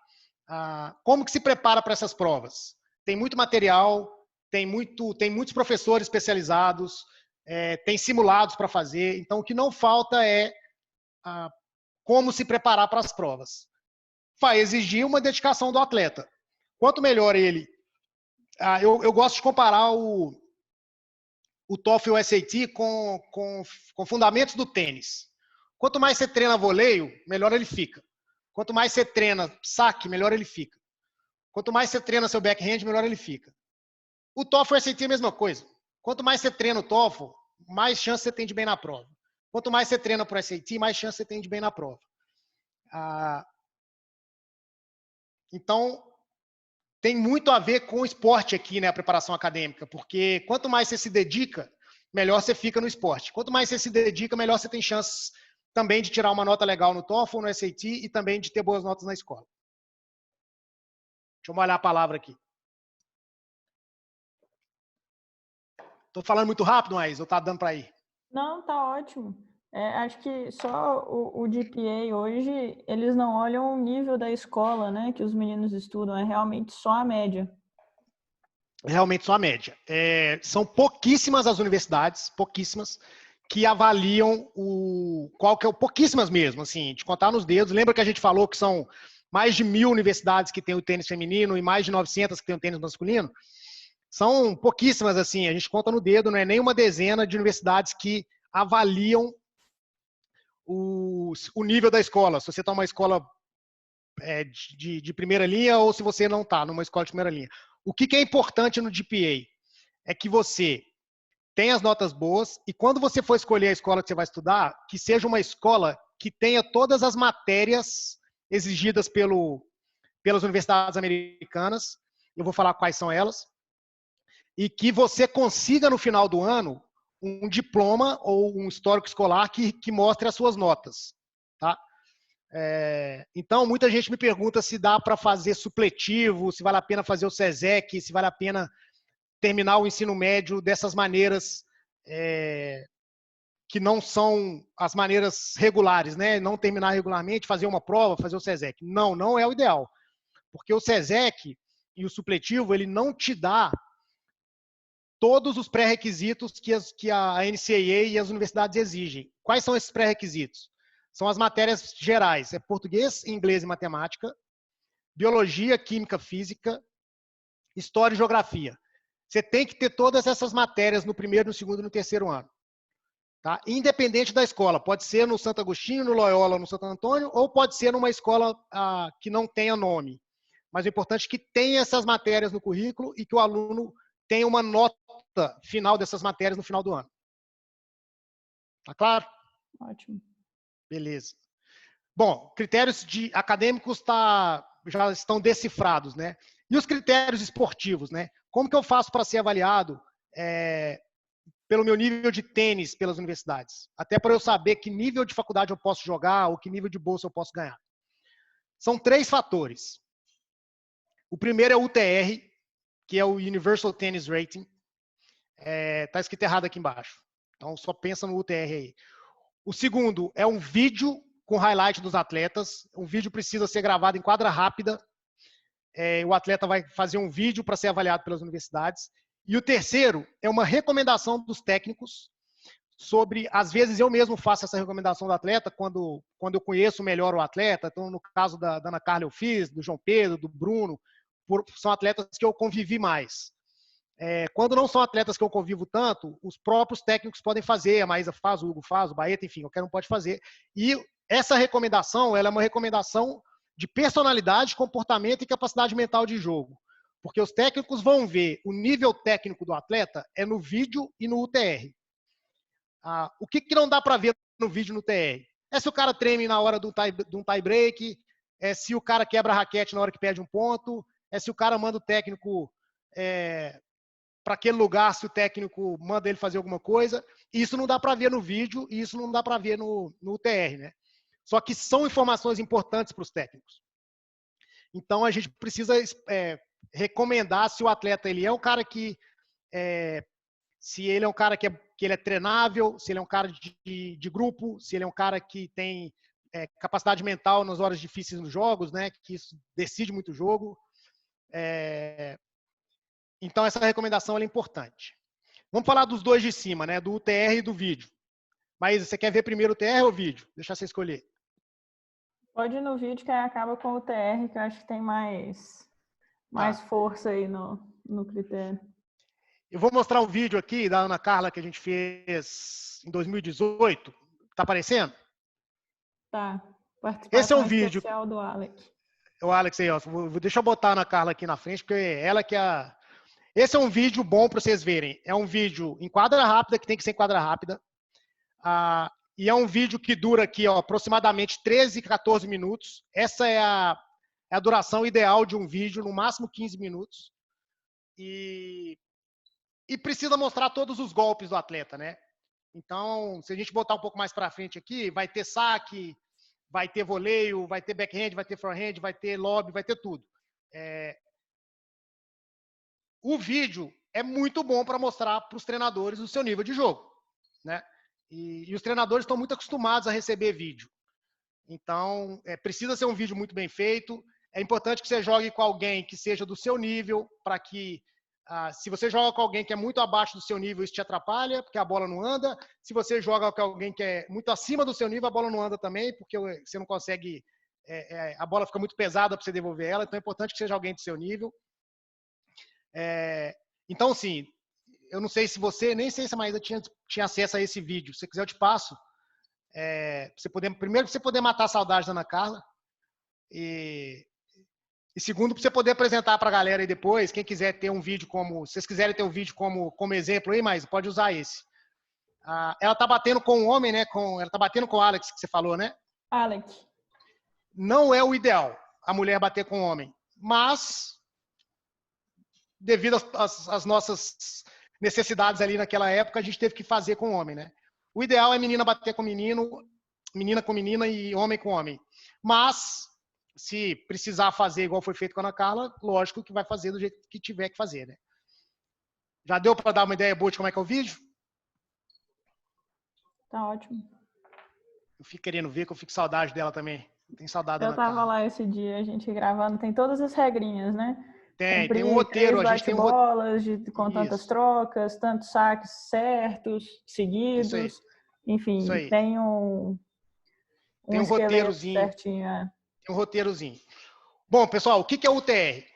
Como que se prepara para essas provas? Tem muito material, tem muitos professores especializados, tem simulados para fazer. Então, o que não falta é como se preparar para as provas. Vai exigir uma dedicação do atleta. Quanto melhor ele... eu gosto de comparar o TOEFL e o SAT com fundamentos do tênis. Quanto mais você treina voleio, melhor ele fica. Quanto mais você treina saque, melhor ele fica. Quanto mais você treina seu backhand, melhor ele fica. O TOEFL e o SAT é a mesma coisa. Quanto mais você treina o TOEFL, mais chance você tem de bem na prova. Quanto mais você treina para o SAT, mais chance você tem de bem na prova. Então, tem muito a ver com o esporte aqui, né, a preparação acadêmica, porque quanto mais você se dedica, melhor você fica no esporte. Quanto mais você se dedica, melhor você tem chances também de tirar uma nota legal no TOEFL, no SAT e também de ter boas notas na escola. Deixa eu molhar a palavra aqui. Estou falando muito rápido, mas ou tá dando para ir? Não, tá ótimo. Acho que só o GPA hoje, eles não olham o nível da escola, né, que os meninos estudam, é realmente só a média. Realmente só a média. São pouquíssimas as universidades, pouquíssimas, que avaliam pouquíssimas mesmo, assim, de contar nos dedos. Lembra que a gente falou que são mais de 1.000 universidades que têm o tênis feminino e mais de 900 que têm o tênis masculino? São pouquíssimas, assim, a gente conta no dedo, não é nem uma dezena de universidades que avaliam o nível da escola. Se você está numa escola de primeira linha ou se você não está numa escola de primeira linha. O que é importante no GPA? É que você tenha as notas boas e quando você for escolher a escola que você vai estudar, que seja uma escola que tenha todas as matérias exigidas pelas universidades americanas. Eu vou falar quais são elas. E que você consiga no final do ano um diploma ou um histórico escolar que mostre as suas notas. Tá? Então, muita gente me pergunta se dá para fazer supletivo, se vale a pena fazer o SESEC, se vale a pena terminar o ensino médio dessas maneiras que não são as maneiras regulares, né? Não terminar regularmente, fazer uma prova, fazer o SESEC. Não é o ideal. Porque o SESEC e o supletivo, ele não te dá todos os pré-requisitos que a NCAA e as universidades exigem. Quais são esses pré-requisitos? São as matérias gerais, português, inglês e matemática, biologia, química, física, história e geografia. Você tem que ter todas essas matérias no primeiro, no segundo e no terceiro ano. Tá? Independente da escola, pode ser no Santo Agostinho, no Loyola, no Santo Antônio, ou pode ser numa escola que não tenha nome. Mas o importante é que tenha essas matérias no currículo e que o aluno tenha uma nota final dessas matérias no final do ano. Tá claro? Ótimo. Beleza. Bom, critérios acadêmicos já estão decifrados, né? E os critérios esportivos, né? Como que eu faço para ser avaliado pelo meu nível de tênis pelas universidades? Até para eu saber que nível de faculdade eu posso jogar ou que nível de bolsa eu posso ganhar. São 3 fatores. O primeiro é o UTR, que é o Universal Tennis Rating. Tá escrito errado aqui embaixo. Então, só pensa no UTR aí. O segundo é um vídeo com highlight dos atletas. O vídeo precisa ser gravado em quadra rápida. O atleta vai fazer um vídeo para ser avaliado pelas universidades. E o terceiro é uma recomendação dos técnicos sobre, às vezes eu mesmo faço essa recomendação do atleta quando eu conheço melhor o atleta. Então, no caso da Ana Carla eu fiz, do João Pedro, do Bruno, são atletas que eu convivi mais. Quando não são atletas que eu convivo tanto, os próprios técnicos podem fazer, a Maísa faz, o Hugo faz, o Baeta, enfim, qualquer um pode fazer. E essa recomendação, ela é uma recomendação de personalidade, comportamento e capacidade mental de jogo. Porque os técnicos vão ver o nível técnico do atleta no vídeo e no UTR. O que não dá para ver no vídeo e no UTR? Se o cara treme na hora de um tie break, se o cara quebra a raquete na hora que perde um ponto, se o cara manda o técnico para aquele lugar, se o técnico manda ele fazer alguma coisa. Isso não dá para ver no vídeo e isso não dá para ver no UTR, né? Só que são informações importantes para os técnicos. Então, a gente precisa recomendar se o atleta ele é um cara que... se ele é um cara que ele é treinável, se ele é um cara de grupo, se ele é um cara que tem capacidade mental nas horas difíceis nos jogos, né? Que isso decide muito o jogo. Então, essa recomendação é importante. Vamos falar dos dois de cima, né? Do UTR e do vídeo. Mas você quer ver primeiro o UTR ou o vídeo? Deixa você escolher. Pode ir no vídeo que aí acaba com o UTR, que eu acho que tem mais força aí no critério. Eu vou mostrar um vídeo aqui da Ana Carla que a gente fez em 2018. Tá aparecendo? Tá. Esse é um Participação vídeo. especial do Alex. O Alex aí, ó. Deixa eu botar a Ana Carla aqui na frente, porque ela que é a... Esse é um vídeo bom para vocês verem. É um vídeo em quadra rápida, que tem que ser em quadra rápida. E é um vídeo que dura aqui, ó, aproximadamente 13, 14 minutos. Essa é a duração ideal de um vídeo, no máximo 15 minutos. E precisa mostrar todos os golpes do atleta, né? Então, se a gente botar um pouco mais para frente aqui, vai ter saque, vai ter voleio, vai ter backhand, vai ter forehand, vai ter lob, vai ter tudo. O vídeo é muito bom para mostrar para os treinadores o seu nível de jogo, né? E os treinadores estão muito acostumados a receber vídeo. Então, precisa ser um vídeo muito bem feito. É importante que você jogue com alguém que seja do seu nível, para que, se você joga com alguém que é muito abaixo do seu nível, isso te atrapalha, porque a bola não anda. Se você joga com alguém que é muito acima do seu nível, a bola não anda também, porque você não consegue... a bola fica muito pesada para você devolver ela. Então, é importante que seja alguém do seu nível. Então, assim, eu não sei se você, nem sei se a Maísa tinha acesso a esse vídeo. Se você quiser, eu te passo. Primeiro, para você poder matar a saudade da Ana Carla. E segundo, para você poder apresentar para a galera aí depois. Quem quiser ter um vídeo como... Se vocês quiserem ter um vídeo como exemplo aí, mas pode usar esse. Ela tá batendo com um homem, né? Ela tá batendo com o Alex, que você falou, né? Alex. Não é o ideal a mulher bater com o homem. Mas... devido às nossas necessidades ali naquela época, a gente teve que fazer com o homem, né? O ideal é menina bater com menino, menina com menina e homem com homem. Mas, se precisar fazer igual foi feito com a Ana Carla, lógico que vai fazer do jeito que tiver que fazer, né? Já deu para dar uma ideia boa de como é que é o vídeo? Tá ótimo. Eu fico querendo ver, que eu fico com saudade dela também. Tem saudade da Eu Ana Carla. tava lá esse dia, a gente gravando, tem todas as regrinhas, né? Tem um roteiro, a gente tem um roteiro. Com tantas trocas, tantos saques certos, seguidos. Enfim, tem um roteirozinho certinho. Tem um roteirozinho. Bom, pessoal, o que é o UTR?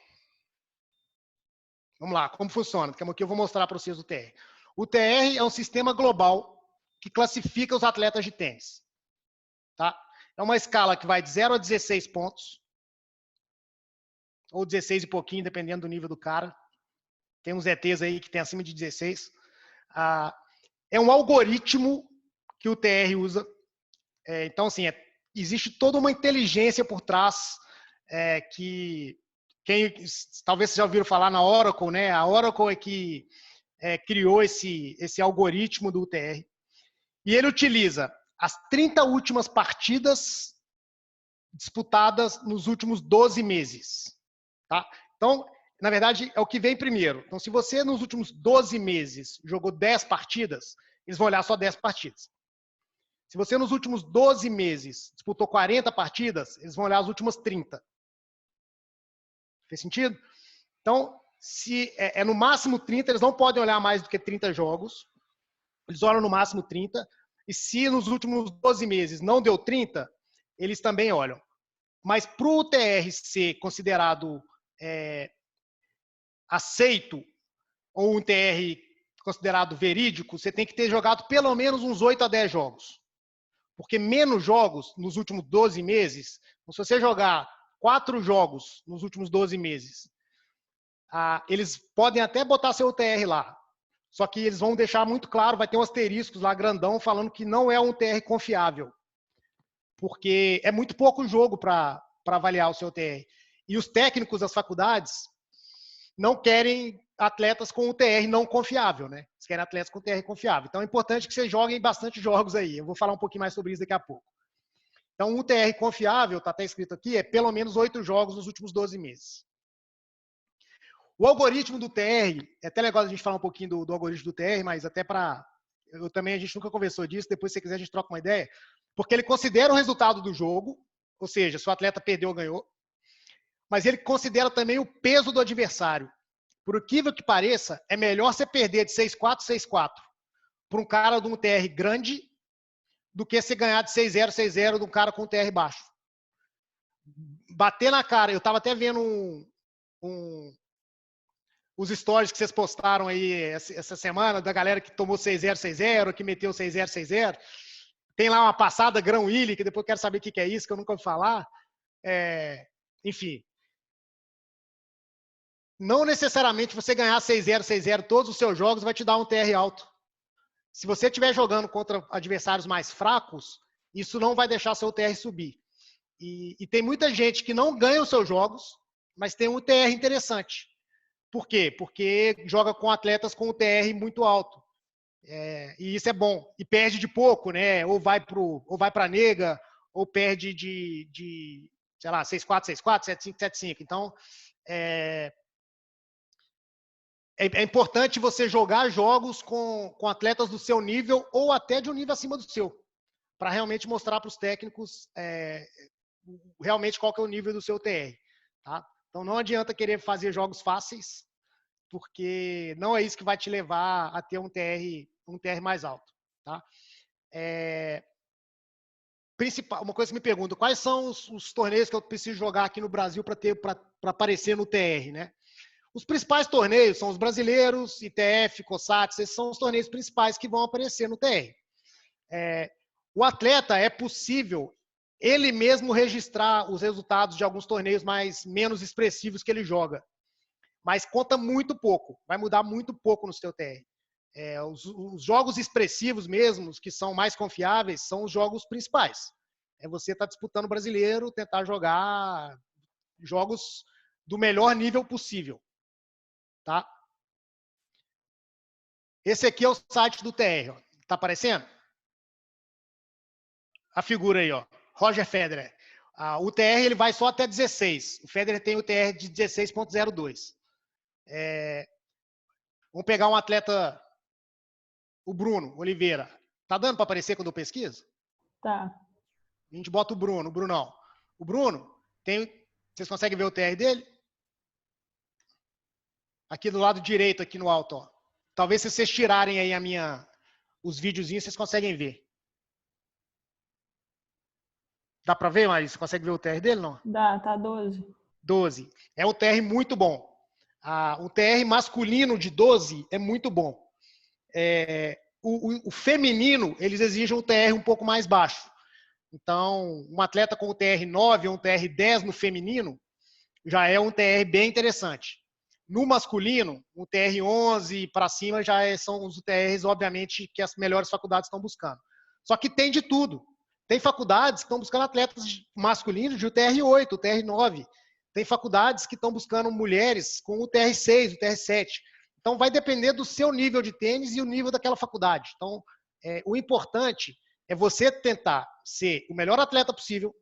Vamos lá, como funciona? Porque aqui eu vou mostrar para vocês o UTR. O UTR é um sistema global que classifica os atletas de tênis. Tá? É uma escala que vai de 0 a 16 pontos. Ou 16 e pouquinho, dependendo do nível do cara. Tem uns ETs aí que tem acima de 16. É um algoritmo que o TR usa. Então, assim, existe toda uma inteligência por trás que talvez vocês já ouviram falar na Oracle, né? A Oracle é que criou esse algoritmo do UTR. E ele utiliza as 30 últimas partidas disputadas nos últimos 12 meses. Tá? Então, na verdade, é o que vem primeiro. Então, se você nos últimos 12 meses jogou 10 partidas, eles vão olhar só 10 partidas. Se você nos últimos 12 meses disputou 40 partidas, eles vão olhar as últimas 30. Fez sentido? Então, se é no máximo 30, eles não podem olhar mais do que 30 jogos. Eles olham no máximo 30. E se nos últimos 12 meses não deu 30, eles também olham. Mas para o UTR ser considerado aceito, ou um TR considerado verídico, você tem que ter jogado pelo menos uns 8 a 10 jogos. Porque menos jogos nos últimos 12 meses, se você jogar 4 jogos nos últimos 12 meses, eles podem até botar seu TR lá. Só que eles vão deixar muito claro, vai ter um asterisco lá grandão falando que não é um TR confiável. Porque é muito pouco jogo para avaliar o seu TR. E os técnicos das faculdades não querem atletas com um TR não confiável, né? Eles querem atletas com TR confiável. Então é importante que vocês joguem bastante jogos aí. Eu vou falar um pouquinho mais sobre isso daqui a pouco. Então, um TR confiável, tá até escrito aqui, é pelo menos 8 jogos nos últimos 12 meses. O algoritmo do TR, é até legal a gente falar um pouquinho do algoritmo do TR, mas até para a gente nunca conversou disso, depois se você quiser a gente troca uma ideia, porque ele considera o resultado do jogo, ou seja, se o atleta perdeu ou ganhou, mas ele considera também o peso do adversário. Por incrível que pareça, é melhor você perder de 6-4, 6-4 para um cara de um TR grande do que você ganhar de 6-0, 6-0 de um cara com um TR baixo. Bater na cara, eu estava até vendo os stories que vocês postaram aí essa semana, da galera que tomou 6-0, 6-0, que meteu 6-0, 6-0. Tem lá uma passada Grão Willy, que depois eu quero saber o que é isso, que eu nunca ouvi falar. Enfim. Não necessariamente você ganhar 6-0, 6-0 todos os seus jogos vai te dar um TR alto. Se você estiver jogando contra adversários mais fracos, isso não vai deixar seu TR subir. E tem muita gente que não ganha os seus jogos, mas tem um TR interessante. Por quê? Porque joga com atletas com um TR muito alto. E isso é bom. E perde de pouco, né? Ou vai para nega, ou perde de sei lá, 6-4, 6-4, 7-5, 7-5. Então, é importante você jogar jogos com atletas do seu nível ou até de um nível acima do seu, para realmente mostrar para os técnicos realmente qual que é o nível do seu TR. Tá? Então não adianta querer fazer jogos fáceis, porque não é isso que vai te levar a ter um TR mais alto. Tá? Uma coisa que me pergunta, quais são os torneios que eu preciso jogar aqui no Brasil para aparecer no TR, né? Os principais torneios são os brasileiros, ITF, COSATS, esses são os torneios principais que vão aparecer no TR. O atleta é possível ele mesmo registrar os resultados de alguns torneios menos expressivos que ele joga, mas conta muito pouco, vai mudar muito pouco no seu TR. Os jogos expressivos mesmo, que são mais confiáveis, são os jogos principais. Você estar disputando o brasileiro, tentar jogar jogos do melhor nível possível. Tá? Esse aqui é o site do TR. Ó. Tá aparecendo? A figura aí, ó. Roger Federer. O TR ele vai só até 16. O Federer tem o TR de 16.02. Vamos pegar um atleta, o Bruno Oliveira. Tá dando para aparecer quando eu pesquiso? Tá. A gente bota o Brunão. O Bruno tem... Vocês conseguem ver o TR dele? Aqui do lado direito, aqui no alto, ó. Talvez se vocês tirarem aí os videozinhos, vocês conseguem ver. Dá para ver, Marisa? Você consegue ver o TR dele, não? Dá, tá 12. 12. É um TR muito bom. O TR masculino de 12 é muito bom. O feminino, eles exigem um TR um pouco mais baixo. Então, um atleta com o TR 9 ou um TR 10 no feminino, já é um TR bem interessante. No masculino, o TR 11 para cima já são os TRs, obviamente, que as melhores faculdades estão buscando. Só que tem de tudo. Tem faculdades que estão buscando atletas masculinos de TR 8, TR 9. Tem faculdades que estão buscando mulheres com o TR 6, o TR 7. Então, vai depender do seu nível de tênis e o nível daquela faculdade. Então, o importante é você tentar ser o melhor atleta possível,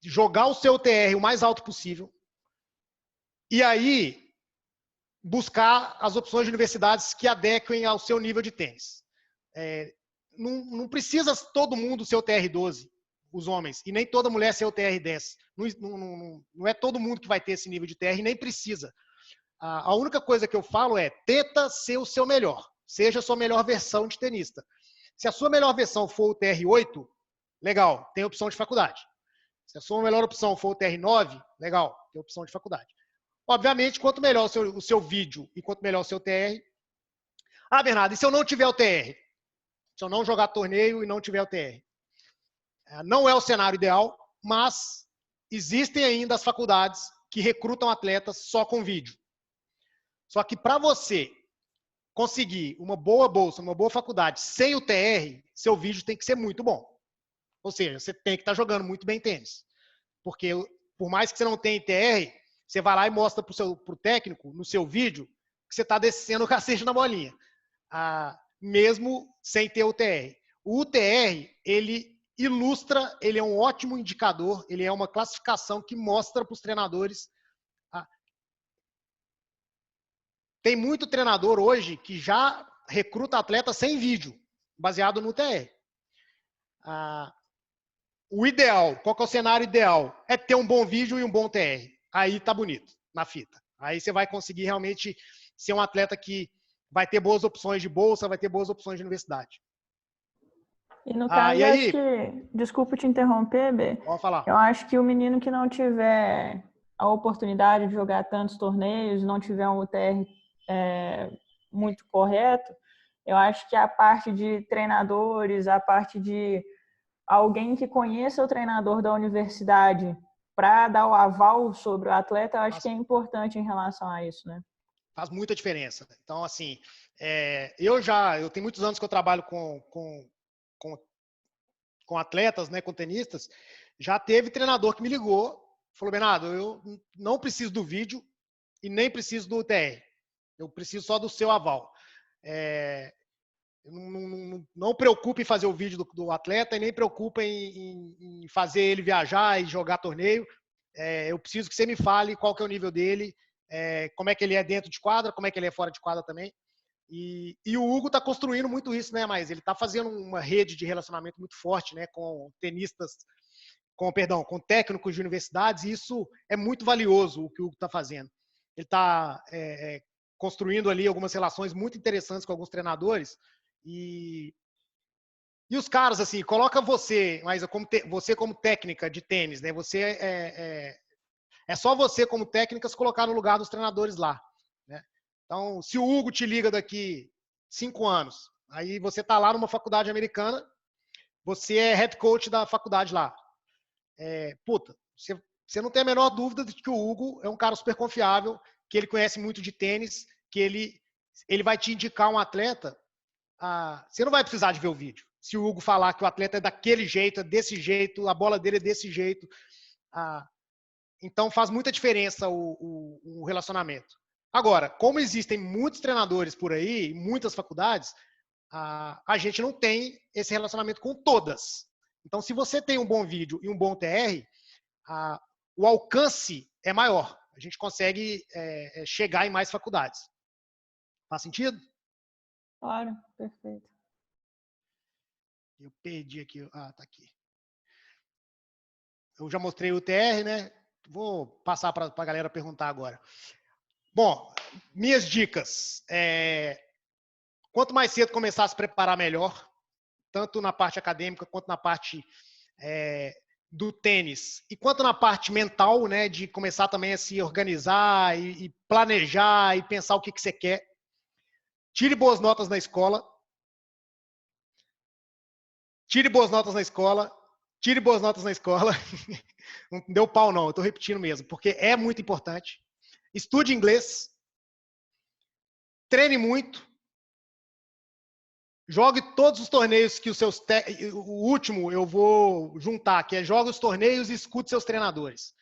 jogar o seu TR o mais alto possível, e aí buscar as opções de universidades que adequem ao seu nível de tênis. Não precisa todo mundo ser o TR 12, os homens, e nem toda mulher ser o TR 10. Não é todo mundo que vai ter esse nível de TR, nem precisa. A única coisa que eu falo é, tenta ser o seu melhor. Seja a sua melhor versão de tenista. Se a sua melhor versão for o TR 8, legal, tem opção de faculdade. Se a sua melhor opção for o TR 9, legal, tem opção de faculdade. Obviamente, quanto melhor o seu vídeo e quanto melhor o seu TR... Bernardo, e se eu não tiver o TR? Se eu não jogar torneio e não tiver o TR? Não é o cenário ideal, mas existem ainda as faculdades que recrutam atletas só com vídeo. Só que para você conseguir uma boa bolsa, uma boa faculdade sem o TR, seu vídeo tem que ser muito bom. Ou seja, você tem que estar jogando muito bem tênis. Porque por mais que você não tenha TR, você vai lá e mostra para o técnico, no seu vídeo, que você está descendo o cacete na bolinha. Mesmo sem ter o TR. O TR, ele ilustra, ele é um ótimo indicador, ele é uma classificação que mostra para os treinadores. Tem muito treinador hoje que já recruta atleta sem vídeo, baseado no TR. O ideal, qual que é o cenário ideal? É ter um bom vídeo e um bom TR. Aí tá bonito, na fita. Aí você vai conseguir realmente ser um atleta que vai ter boas opções de bolsa, vai ter boas opções de universidade. E no caso, e eu aí, acho que, desculpa te interromper, B, pode falar. eu acho que o menino que não tiver a oportunidade de jogar tantos torneios, não tiver um UTR muito correto, eu acho que a parte de treinadores, a parte de alguém que conheça o treinador da universidade para dar o aval sobre o atleta, eu acho que é importante em relação a isso, né? Faz muita diferença. Então, assim, eu tenho muitos anos que eu trabalho com atletas, né, com tenistas. Já teve treinador que me ligou, falou: Bernardo, eu não preciso do vídeo e nem preciso do UTR. Eu preciso só do seu aval. Não preocupe em fazer o vídeo do atleta e nem preocupe em fazer ele viajar e jogar torneio. Eu preciso que você me fale qual que é o nível dele, como é que ele é dentro de quadra, como é que ele é fora de quadra também. E o Hugo está construindo muito isso, né? Mas ele está fazendo uma rede de relacionamento muito forte, né? Com tenistas, com técnicos de universidades. E isso é muito valioso, o que o Hugo está fazendo. Ele está construindo ali algumas relações muito interessantes com alguns treinadores. E os caras, assim, coloca você, mas você como técnica de tênis, né? Você é só você como técnica se colocar no lugar dos treinadores lá, né? Então, se o Hugo te liga daqui 5 anos, aí você tá lá numa faculdade americana, você é head coach da faculdade lá. Você não tem a menor dúvida de que o Hugo é um cara super confiável, que ele conhece muito de tênis, que ele vai te indicar um atleta. Você não vai precisar de ver o vídeo. Se o Hugo falar que o atleta é daquele jeito, é desse jeito, a bola dele é desse jeito. Então faz muita diferença o relacionamento. Agora, como existem muitos treinadores por aí, muitas faculdades, a gente não tem esse relacionamento com todas. Então, se você tem um bom vídeo e um bom TR, o alcance é maior. A gente consegue chegar em mais faculdades. Faz sentido? Claro, perfeito. Eu perdi aqui. Tá aqui. Eu já mostrei o TR, né? Vou passar para a galera perguntar agora. Bom, minhas dicas. Quanto mais cedo começar a se preparar, melhor. Tanto na parte acadêmica, quanto na parte do tênis. E quanto na parte mental, né? De começar também a se organizar e planejar e pensar o que você quer. Tire boas notas na escola. Tire boas notas na escola. Tire boas notas na escola. Não deu pau, não. Eu estou repetindo mesmo, porque é muito importante. Estude inglês. Treine muito. Jogue todos os torneios que os seus... O último eu vou juntar, que é jogue os torneios e escute seus treinadores.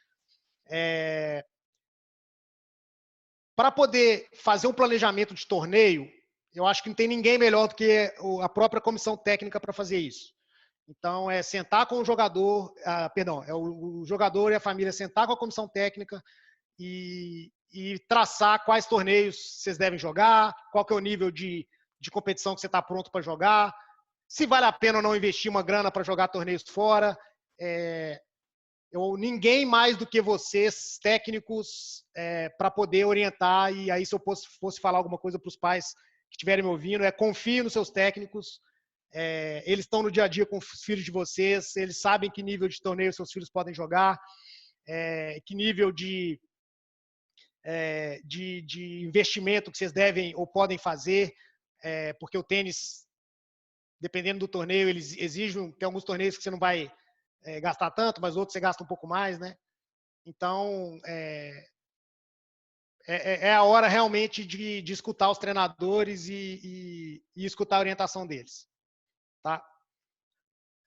Para poder fazer um planejamento de torneio, eu acho que não tem ninguém melhor do que a própria comissão técnica para fazer isso. Então, é sentar com o jogador, o jogador e a família sentar com a comissão técnica e traçar quais torneios vocês devem jogar, qual que é o nível de competição que você está pronto para jogar, se vale a pena ou não investir uma grana para jogar torneios fora. Ninguém mais do que vocês, técnicos, para poder orientar. E aí, se eu fosse falar alguma coisa para os pais que estiverem me ouvindo, confie nos seus técnicos. Eles estão no dia a dia com os filhos de vocês, eles sabem que nível de torneio seus filhos podem jogar, que nível de investimento que vocês devem ou podem fazer, porque o tênis, dependendo do torneio, eles exigem, tem alguns torneios que você não vai gastar tanto, mas outros você gasta um pouco mais, né? Então, é a hora realmente de escutar os treinadores e escutar a orientação deles. Tá?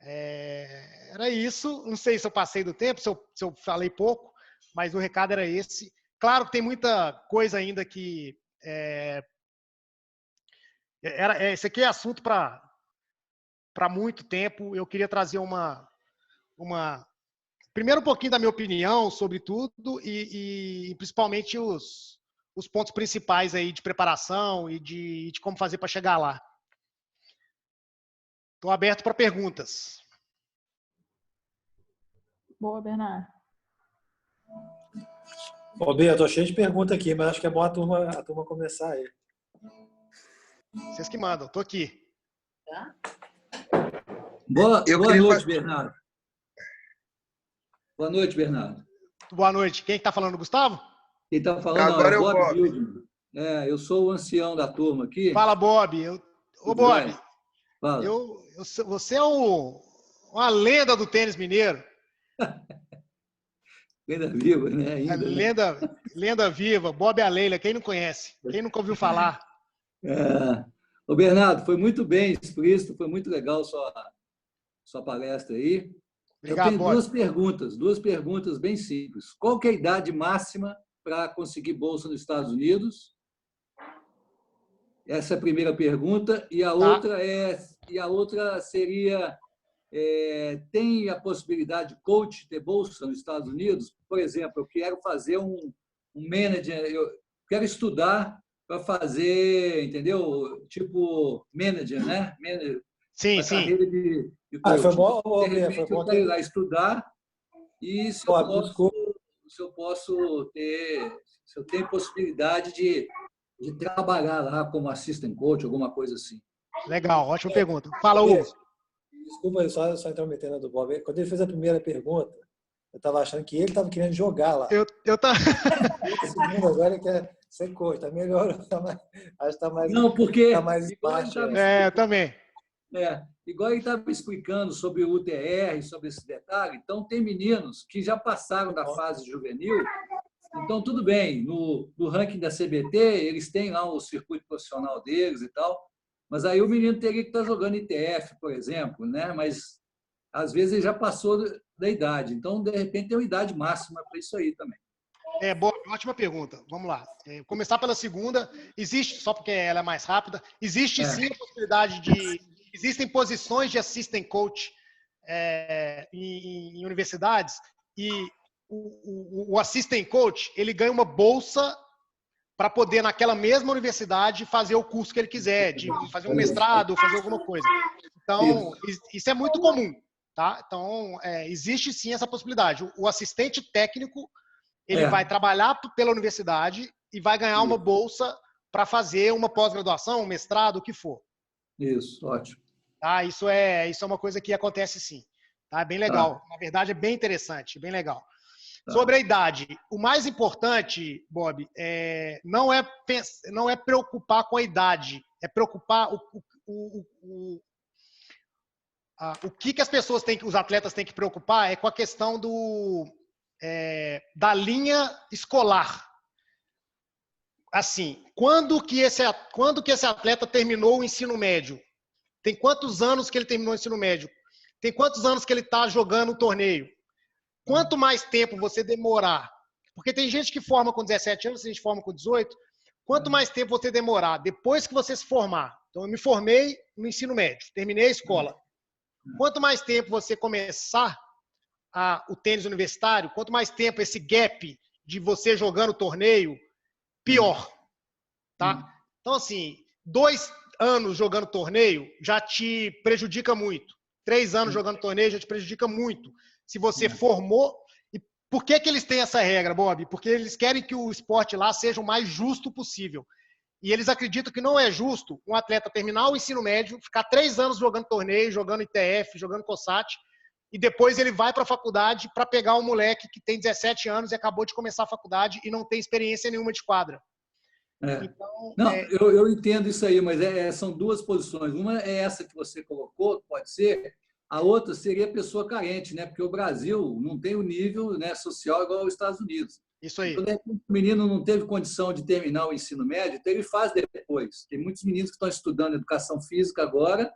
Era isso. Não sei se eu passei do tempo, se eu falei pouco, mas o recado era esse. Claro que tem muita coisa ainda que... esse aqui é assunto para muito tempo. Eu queria trazer primeiro um pouquinho da minha opinião sobre tudo e principalmente os os pontos principais aí de preparação e de como fazer para chegar lá. Estou aberto para perguntas. Boa, Bernardo. Ô, Bia, eu tô cheio de perguntas aqui, mas acho que é bom a turma começar aí. Vocês que mandam, estou aqui. Tá? Boa noite, Bernardo. Boa noite, Bernardo. Boa noite. Quem está falando, Gustavo? Quem está falando Agora é o é o Bob Bob. Wildman. Eu sou o ancião da turma aqui. Fala, Bob. Ô, Bob, Fala. você é uma lenda do tênis mineiro. Lenda viva, né? Ainda, Lenda viva. Bob Aleila. Quem não conhece? Quem nunca ouviu falar? Ô, Bernardo, foi muito bem explícito, foi muito legal sua palestra aí. Obrigado, eu tenho Bob. duas perguntas bem simples. Qual que é a idade máxima para conseguir bolsa nos Estados Unidos? Essa é a primeira pergunta. E a outra seria, tem a possibilidade de coach ter bolsa nos Estados Unidos? Por exemplo, eu quero fazer um manager, eu quero estudar para fazer, entendeu? Tipo manager, né? Sim. Carreira de coach. Foi bom, de repente, eu quero ir lá estudar e se eu tenho possibilidade de trabalhar lá como assistant coach, alguma coisa assim. Legal, ótima pergunta. Fala, Hugo. Desculpa aí, só intrometendo do Bob. Quando ele fez a primeira pergunta, eu estava achando que ele estava querendo jogar lá. Agora ele quer ser coach. Tá melhor. Acho que está mais. Não, porque. Tá mais baixo. Eu também. Igual ele estava explicando sobre o UTR, sobre esse detalhe. Então, tem meninos que já passaram da fase juvenil. Então, tudo bem. No ranking da CBT, eles têm lá o circuito profissional deles e tal. Mas aí o menino teria que estar jogando ITF, por exemplo, né? Mas às vezes ele já passou da idade. Então, de repente, tem uma idade máxima para isso aí também. Boa, ótima pergunta. Vamos lá. Começar pela segunda. Existe, só porque ela é mais rápida, existe sim a possibilidade existem posições de assistant coach em universidades e o assistant coach, ele ganha uma bolsa para poder, naquela mesma universidade, fazer o curso que ele quiser, de fazer um mestrado, fazer alguma coisa. Então, isso é muito comum, tá? Então, existe sim essa possibilidade. O assistente técnico, ele vai trabalhar pela universidade e vai ganhar uma bolsa para fazer uma pós-graduação, um mestrado, o que for. Isso, ótimo. Tá? Isso é uma coisa que acontece sim. Tá? É bem legal. Na verdade, é bem interessante, bem legal. Sobre a idade, o mais importante, Bob, não é preocupar com a idade, é preocupar o que as pessoas os atletas têm que preocupar é com a questão da linha escolar. Assim, quando que esse atleta terminou o ensino médio? Tem quantos anos que ele terminou o ensino médio? Tem quantos anos que ele está jogando o torneio? Quanto mais tempo você demorar, porque tem gente que forma com 17 anos, tem gente que forma com 18, quanto mais tempo você demorar, depois que você se formar, então eu me formei no ensino médio, terminei a escola, quanto mais tempo você começar o tênis universitário, quanto mais tempo esse gap de você jogando o torneio, pior. Tá? Então, assim, 2 anos jogando torneio já te prejudica muito. 3 anos jogando torneio já te prejudica muito. Se você formou... E por que eles têm essa regra, Bob? Porque eles querem que o esporte lá seja o mais justo possível. E eles acreditam que não é justo um atleta terminar o ensino médio, ficar 3 anos jogando torneio, jogando ITF, jogando COSAT, e depois ele vai para a faculdade para pegar um moleque que tem 17 anos e acabou de começar a faculdade e não tem experiência nenhuma de quadra. Então, não, eu entendo isso aí, mas são duas posições. Uma é essa que você colocou, pode ser. A outra seria a pessoa carente, né? Porque o Brasil não tem o nível, né, social igual aos Estados Unidos. Isso aí. Então, o menino não teve condição de terminar o ensino médio, então ele faz depois. Tem muitos meninos que estão estudando educação física agora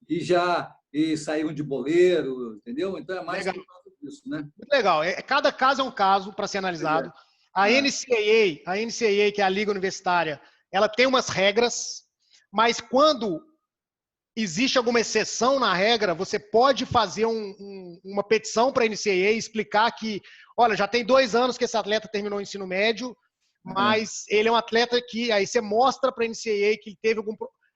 e saíram de boleiro, entendeu? Então é mais por causa disso, né? Legal. Cada caso é um caso para ser analisado. A NCAA, que é a Liga Universitária, ela tem umas regras, mas quando existe alguma exceção na regra, você pode fazer uma petição para a NCAA e explicar que, olha, já tem 2 anos que esse atleta terminou o ensino médio, mas ele é um atleta que aí você mostra para a NCAA que ele teve algum...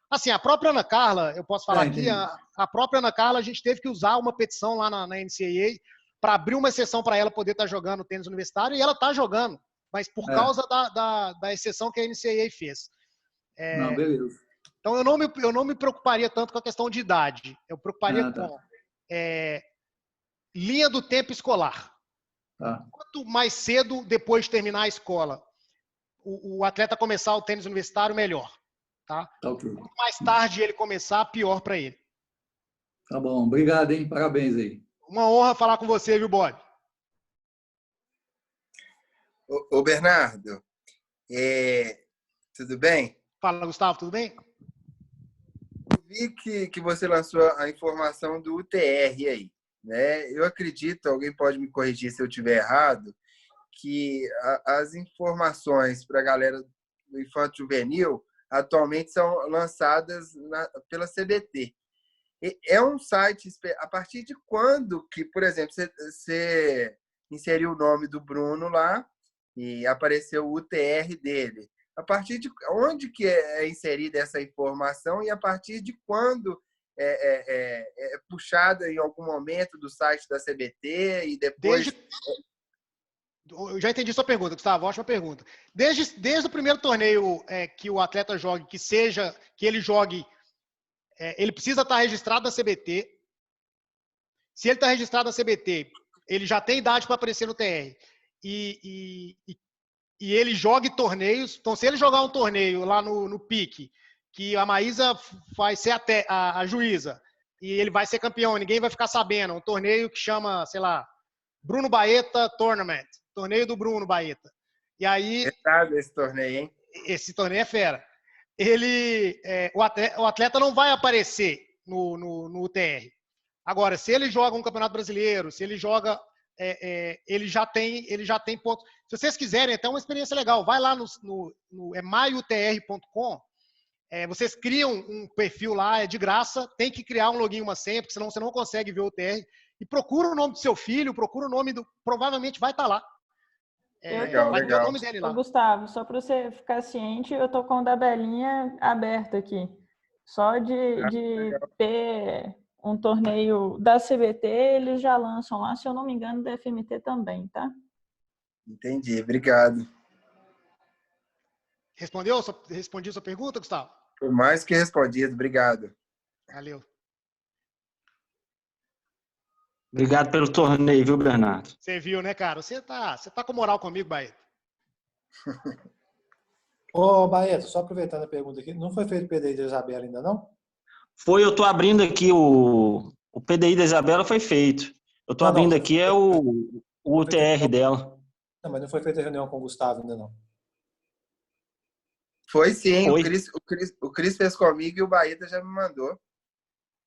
Assim, a própria Ana Carla, eu posso falar aqui, a própria Ana Carla, a gente teve que usar uma petição lá na NCAA para abrir uma exceção para ela poder estar jogando tênis universitário, e ela está jogando, mas por causa da exceção que a NCAA fez. Não, beleza. Então, eu não me preocuparia tanto com a questão de idade. Eu preocuparia com linha do tempo escolar. Quanto mais cedo, depois de terminar a escola, o atleta começar o tênis universitário, melhor. Tá? Okay. Quanto mais tarde ele começar, pior para ele. Tá bom. Obrigado, hein? Parabéns aí. Uma honra falar com você, viu, Bob? Ô Bernardo, tudo bem? Fala, Gustavo, tudo bem? Eu vi que você lançou a informação do UTR aí, né? Eu acredito, alguém pode me corrigir se eu estiver errado, que as informações para a galera do Infanto Juvenil atualmente são lançadas pela CBT. É um site, a partir de quando que, por exemplo, você inseriu o nome do Bruno lá e apareceu o UTR dele? A partir de onde que é inserida essa informação e a partir de quando é puxada em algum momento do site da CBT e depois... Eu já entendi sua pergunta, Gustavo, ótima pergunta. Desde o primeiro torneio que o atleta jogue, que ele jogue, ele precisa estar registrado na CBT. Se ele está registrado na CBT, ele já tem idade para aparecer no TR. E ele jogue torneios. Então, se ele jogar um torneio lá no PIC, que a Maísa vai ser a juíza, e ele vai ser campeão, ninguém vai ficar sabendo, um torneio que chama, sei lá, Bruno Baeta Tournament, torneio do Bruno Baeta. E aí... esse torneio, hein? Esse torneio é fera. O atleta não vai aparecer no UTR. Agora, se ele joga um campeonato brasileiro, se ele joga... ele já tem pontos. Se vocês quiserem, até uma experiência legal, vai lá no maiutr.com, vocês criam um perfil lá, é de graça, tem que criar um login e uma senha, porque senão você não consegue ver o UTR. E procura o nome do seu filho, procura o nome do... Provavelmente vai estar lá. Legal. Vai ter o nome dele lá. Gustavo, só para você ficar ciente, eu tô com o da Belinha aberto aqui. Só de ter um torneio da CBT, eles já lançam lá, se eu não me engano, da FMT também, tá? Entendi, obrigado. Respondi a sua pergunta, Gustavo? Foi mais que respondido, obrigado. Valeu. Obrigado pelo torneio, viu, Bernardo? Você viu, né, cara? Você tá com moral comigo, Baeta. Ô, Baeta, só aproveitando a pergunta aqui, não foi feito o PDI da Isabela ainda, não? Foi, eu tô abrindo aqui o PDI da Isabela foi feito. Eu tô abrindo aqui o UTR dela. Não, mas não foi feita a reunião com o Gustavo ainda, não. Foi sim, Foi. O Cris fez comigo e o Baeta já me mandou.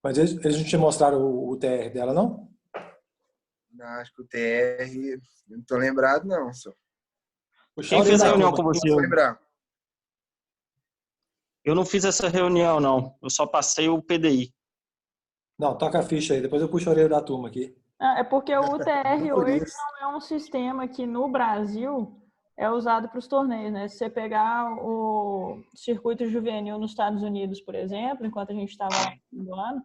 Mas eles não te mostraram o UTR dela, não? Não, acho que o TR... Não tô lembrado, não, senhor. Quem fez a reunião com você? Não tô lembrado. Eu não fiz essa reunião, não. Eu só passei o PDI. Não, toca a ficha aí. Depois eu puxo a orelha da turma aqui. É porque o UTR hoje não é um sistema que no Brasil é usado para os torneios, né? Se você pegar o circuito juvenil nos Estados Unidos, por exemplo, enquanto a gente estava no ano,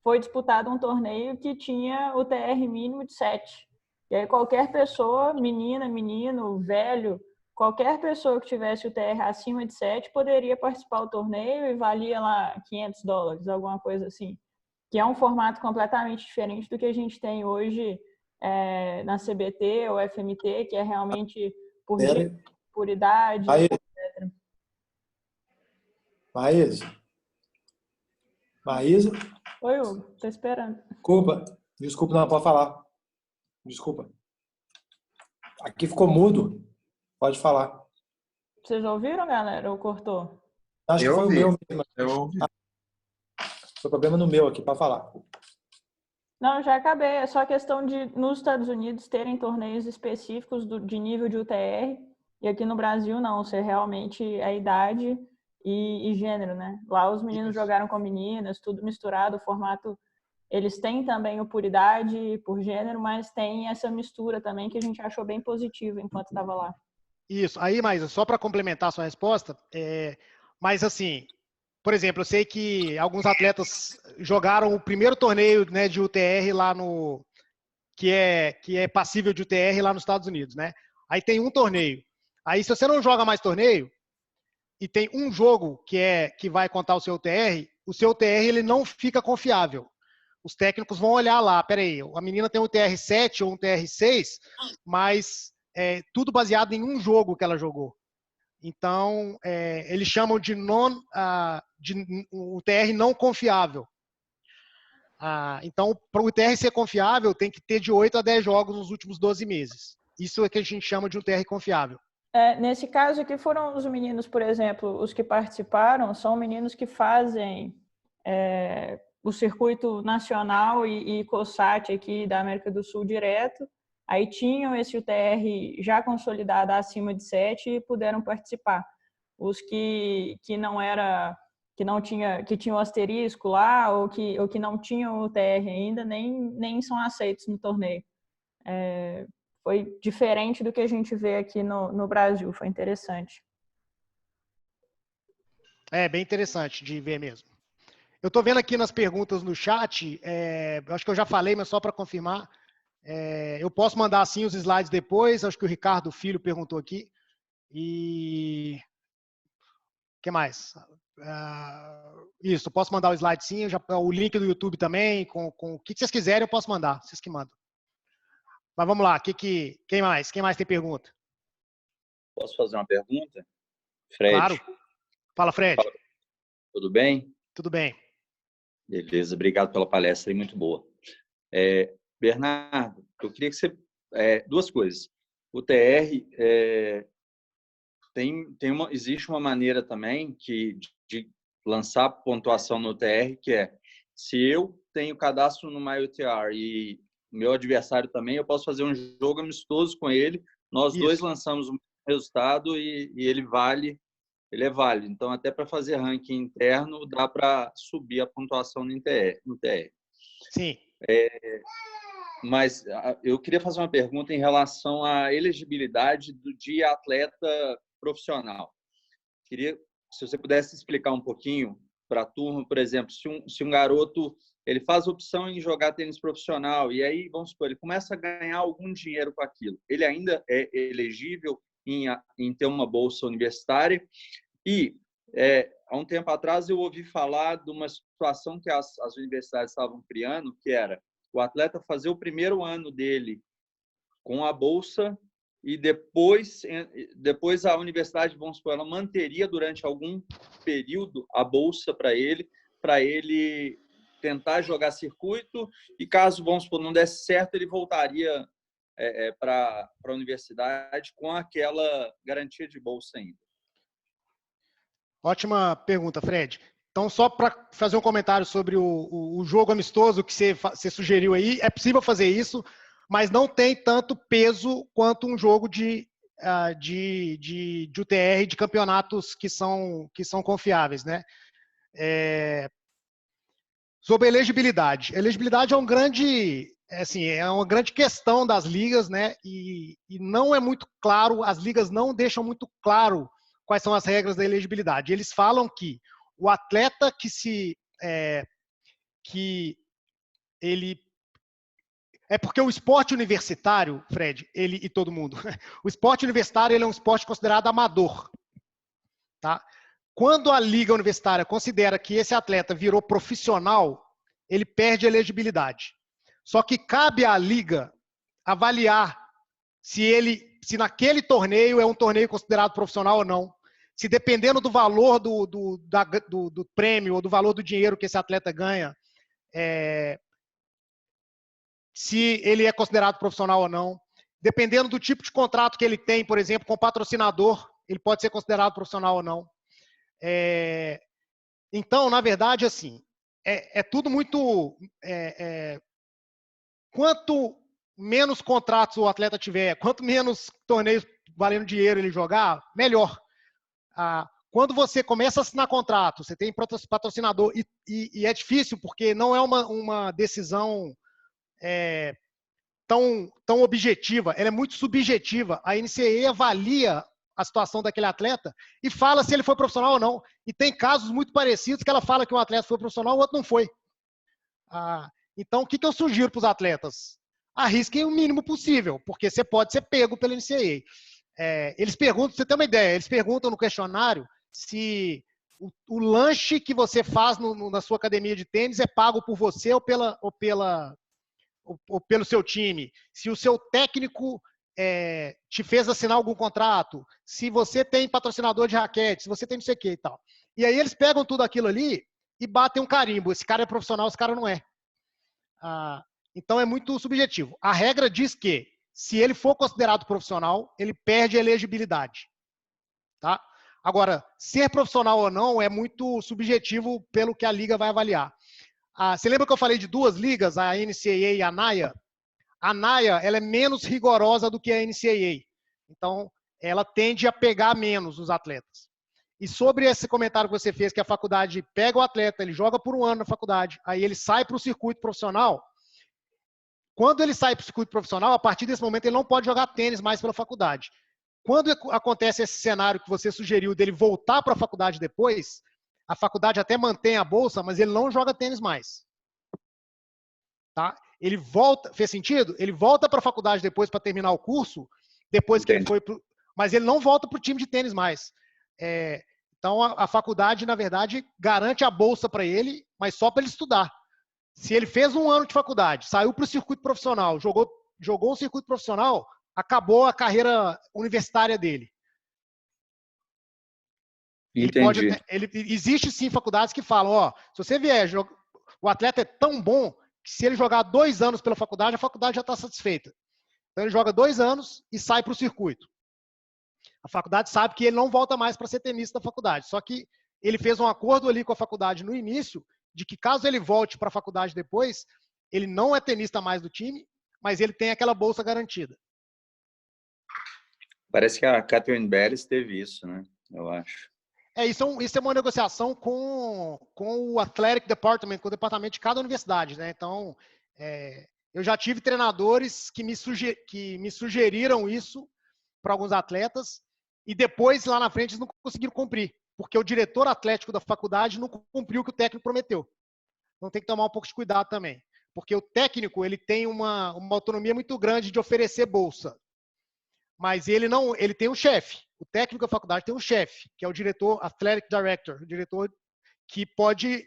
foi disputado um torneio que tinha o TR mínimo de 7. E aí qualquer pessoa, menina, menino, velho, qualquer pessoa que tivesse o TR acima de 7 poderia participar do torneio e valia lá $500, alguma coisa assim. Que é um formato completamente diferente do que a gente tem hoje na CBT ou FMT, que é realmente por idade, etc. Maísa? Oi, Hugo, tô esperando. Desculpa, não, pode falar. Desculpa. Aqui ficou mudo. Pode falar. Vocês ouviram, galera, ou cortou? Acho que foi o meu mesmo. Eu ouvi. Foi problema no meu aqui, para falar. Não, já acabei. É só questão de, nos Estados Unidos, terem torneios específicos de nível de UTR. E aqui no Brasil, não. Ser realmente a idade e gênero, né? Lá os meninos jogaram com meninas, tudo misturado. O formato, eles têm também o por idade, por gênero, mas tem essa mistura também que a gente achou bem positiva enquanto estava lá. Isso. Aí, mas só para complementar a sua resposta, mas assim, por exemplo, eu sei que alguns atletas jogaram o primeiro torneio, né, de UTR lá no que é passível de UTR lá nos Estados Unidos, né? Aí tem um torneio. Aí se você não joga mais torneio e tem um jogo que vai contar o seu UTR ele não fica confiável. Os técnicos vão olhar lá, peraí, a menina tem um TR7 ou um TR6, mas tudo baseado em um jogo que ela jogou. Então, eles chamam de UTR não confiável. Então, para o UTR ser confiável, tem que ter de 8 a 10 jogos nos últimos 12 meses. Isso é que a gente chama de UTR confiável. Nesse caso aqui foram os meninos, por exemplo, os que participaram, são meninos que fazem o circuito nacional e COSAT aqui da América do Sul direto, aí tinham esse UTR já consolidado acima de 7 e puderam participar. Os que tinham asterisco lá ou que não tinham UTR ainda, nem são aceitos no torneio. Foi diferente do que a gente vê aqui no Brasil, foi interessante. Bem interessante de ver mesmo. Eu estou vendo aqui nas perguntas no chat, acho que eu já falei, mas só para confirmar, eu posso mandar sim os slides depois, acho que o Ricardo Filho perguntou aqui. E o que mais? Isso, posso mandar o slide sim, o link do YouTube também, com o que vocês quiserem eu posso mandar, vocês que mandam. Mas vamos lá, quem mais? Quem mais tem pergunta? Posso fazer uma pergunta? Fred. Claro. Fala, Fred. Fala. Tudo bem? Tudo bem. Beleza, obrigado pela palestra aí, muito boa. Bernardo, eu queria que você... duas coisas. O TR, existe uma maneira também de lançar pontuação no TR, que se eu tenho cadastro no MyUTR e meu adversário também, eu posso fazer um jogo amistoso com ele, nós dois lançamos um resultado e ele é válido. Então, até para fazer ranking interno, dá para subir a pontuação no TR. Sim. Mas eu queria fazer uma pergunta em relação à elegibilidade de atleta profissional. Queria, se você pudesse explicar um pouquinho para a turma, por exemplo, se um garoto ele faz opção em jogar tênis profissional e aí, vamos supor, ele começa a ganhar algum dinheiro com aquilo, ele ainda é elegível em ter uma bolsa universitária? E há um tempo atrás eu ouvi falar de uma situação que as universidades estavam criando, que era o atleta fazer o primeiro ano dele com a bolsa e depois a universidade, vamos supor, ela manteria durante algum período a bolsa para ele tentar jogar circuito e caso, vamos supor, não desse certo, ele voltaria para a universidade com aquela garantia de bolsa ainda. Ótima pergunta, Fred. Então, só para fazer um comentário sobre o jogo amistoso que você sugeriu aí, é possível fazer isso, mas não tem tanto peso quanto um jogo de UTR, de campeonatos que são confiáveis, né? Sobre elegibilidade. Elegibilidade é uma grande questão das ligas, né? E não é muito claro, as ligas não deixam muito claro quais são as regras da elegibilidade. Eles falam que o atleta porque o esporte universitário, Fred, e todo mundo, o esporte universitário ele é um esporte considerado amador, tá? Quando a liga universitária considera que esse atleta virou profissional, ele perde a elegibilidade. Só que cabe à liga avaliar se naquele torneio é um torneio considerado profissional ou não. Se dependendo do valor do prêmio ou do valor do dinheiro que esse atleta ganha, se ele é considerado profissional ou não. Dependendo do tipo de contrato que ele tem, por exemplo, com o patrocinador, ele pode ser considerado profissional ou não. Então, na verdade, assim, tudo muito... quanto menos contratos o atleta tiver, quanto menos torneios valendo dinheiro ele jogar, melhor. Quando você começa a assinar contrato, você tem patrocinador e é difícil porque não é uma decisão tão objetiva, ela é muito subjetiva. A NCAA avalia a situação daquele atleta e fala se ele foi profissional ou não. E tem casos muito parecidos que ela fala que um atleta foi profissional, o outro não foi. Então, o que eu sugiro para os atletas? Arrisquem o mínimo possível, porque você pode ser pego pela NCAA. Eles perguntam, você tem uma ideia, eles perguntam no questionário se o lanche que você faz na sua academia de tênis é pago por você ou pelo seu time, se o seu técnico te fez assinar algum contrato, se você tem patrocinador de raquete, se você tem não sei o que e tal. E aí eles pegam tudo aquilo ali e batem um carimbo. Esse cara é profissional, esse cara não é. Então é muito subjetivo. A regra diz que, se ele for considerado profissional, ele perde a elegibilidade. Tá? Agora, ser profissional ou não é muito subjetivo pelo que a liga vai avaliar. Você lembra que eu falei de duas ligas, a NCAA e a NAIA? A NAIA ela é menos rigorosa do que a NCAA. Então, ela tende a pegar menos os atletas. E sobre esse comentário que você fez, que a faculdade pega o atleta, ele joga por um ano na faculdade, aí ele sai para o circuito profissional. Quando ele sai para o circuito profissional, a partir desse momento ele não pode jogar tênis mais pela faculdade. Quando acontece esse cenário que você sugeriu dele voltar para a faculdade depois, a faculdade até mantém a bolsa, mas ele não joga tênis mais. Tá? Ele volta, fez sentido? Ele volta para a faculdade depois para terminar o curso, depois que ele foi mas ele não volta para o time de tênis mais. Então a faculdade, na verdade, garante a bolsa para ele, mas só para ele estudar. Se ele fez um ano de faculdade, saiu para o circuito profissional, jogou um circuito profissional, acabou a carreira universitária dele. Entendi. Existe sim faculdades que falam, se você vier, o atleta é tão bom que se ele jogar 2 anos pela faculdade, a faculdade já está satisfeita. Então ele joga 2 anos e sai para o circuito. A faculdade sabe que ele não volta mais para ser tenista da faculdade. Só que ele fez um acordo ali com a faculdade no início, de que caso ele volte para a faculdade depois, ele não é tenista mais do time, mas ele tem aquela bolsa garantida. Parece que a Catherine Beres teve isso, né? Eu acho. Isso é uma negociação com o Athletic Department, com o departamento de cada universidade, né? Então, eu já tive treinadores que me sugeriram isso para alguns atletas e depois, lá na frente, eles não conseguiram cumprir, porque o diretor atlético da faculdade não cumpriu o que o técnico prometeu. Então, tem que tomar um pouco de cuidado também, porque o técnico ele tem uma autonomia muito grande de oferecer bolsa, mas ele tem um chefe. O técnico da faculdade tem um chefe, que é o diretor, Athletic Director, o diretor que pode...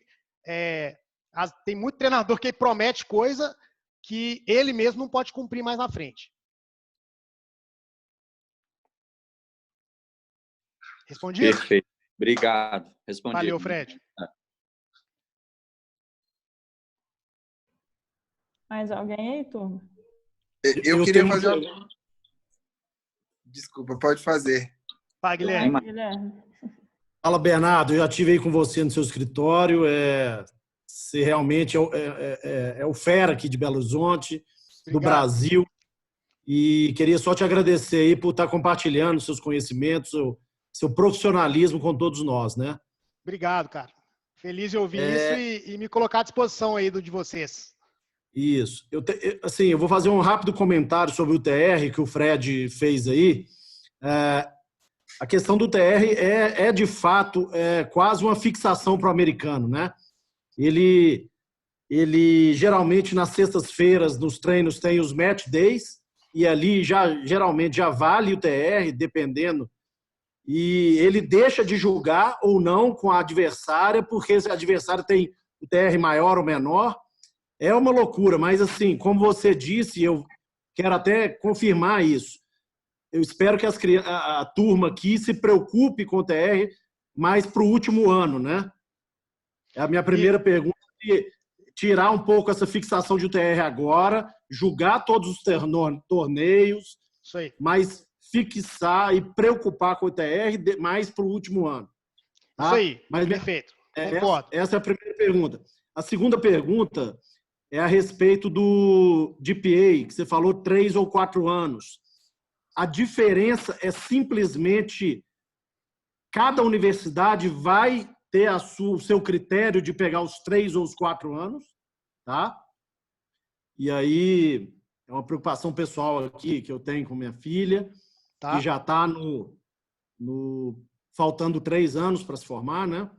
tem muito treinador que promete coisa que ele mesmo não pode cumprir mais na frente. Respondi? Perfeito. Obrigado. Respondi. Valeu, Fred. Mais alguém aí, turma? Eu queria fazer uma... Desculpa, pode fazer. Vai, Guilherme. Fala, Bernardo. Eu já estive aí com você no seu escritório. Você realmente é o fera aqui de Belo Horizonte, do Brasil. E queria só te agradecer aí por estar compartilhando seus conhecimentos, seu profissionalismo com todos nós, né? Obrigado, cara. Feliz de ouvir isso e me colocar à disposição aí de vocês. Isso. Eu vou fazer um rápido comentário sobre o TR que o Fred fez aí. A questão do TR de fato, quase uma fixação para o americano, né? Ele geralmente nas sextas-feiras, nos treinos, tem os match days e ali geralmente já vale o TR, dependendo. E ele deixa de julgar ou não com a adversária, porque esse adversário tem o TR maior ou menor. É uma loucura, mas assim, como você disse, eu quero até confirmar isso. Eu espero que a turma aqui se preocupe com o TR mais para o último ano, né? É a minha primeira pergunta, tirar um pouco essa fixação de UTR agora, julgar todos os torneios, isso aí, mas fixar e preocupar com o UTR mais para o último ano. Tá? Isso aí, perfeito. Concordo. Essa é a primeira pergunta. A segunda pergunta é a respeito do GPA, que você falou 3 ou 4 anos. A diferença é simplesmente cada universidade vai ter o seu critério de pegar os 3 ou os 4 anos, tá? E aí é uma preocupação pessoal aqui que eu tenho com minha filha, que já está faltando 3 anos para se formar, né?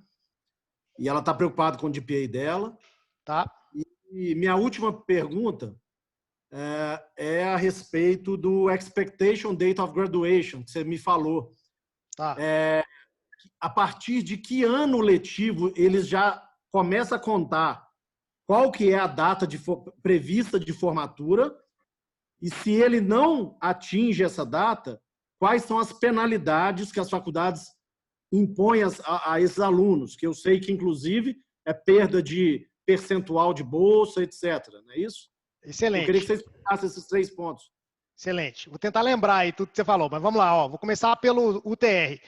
E ela está preocupada com o GPA dela. Tá. E minha última pergunta é a respeito do expectation date of graduation, que você me falou. Tá. A partir de que ano letivo eles já começam a contar qual que é a data prevista de formatura e se ele não atinge essa data, quais são as penalidades que as faculdades impõem a esses alunos, que eu sei que, inclusive, é perda de percentual de bolsa, etc. Não é isso? Excelente. Eu queria que você explicasse esses 3 pontos. Excelente. Vou tentar lembrar aí tudo que você falou, mas vamos lá. Ó. Vou começar pelo UTR.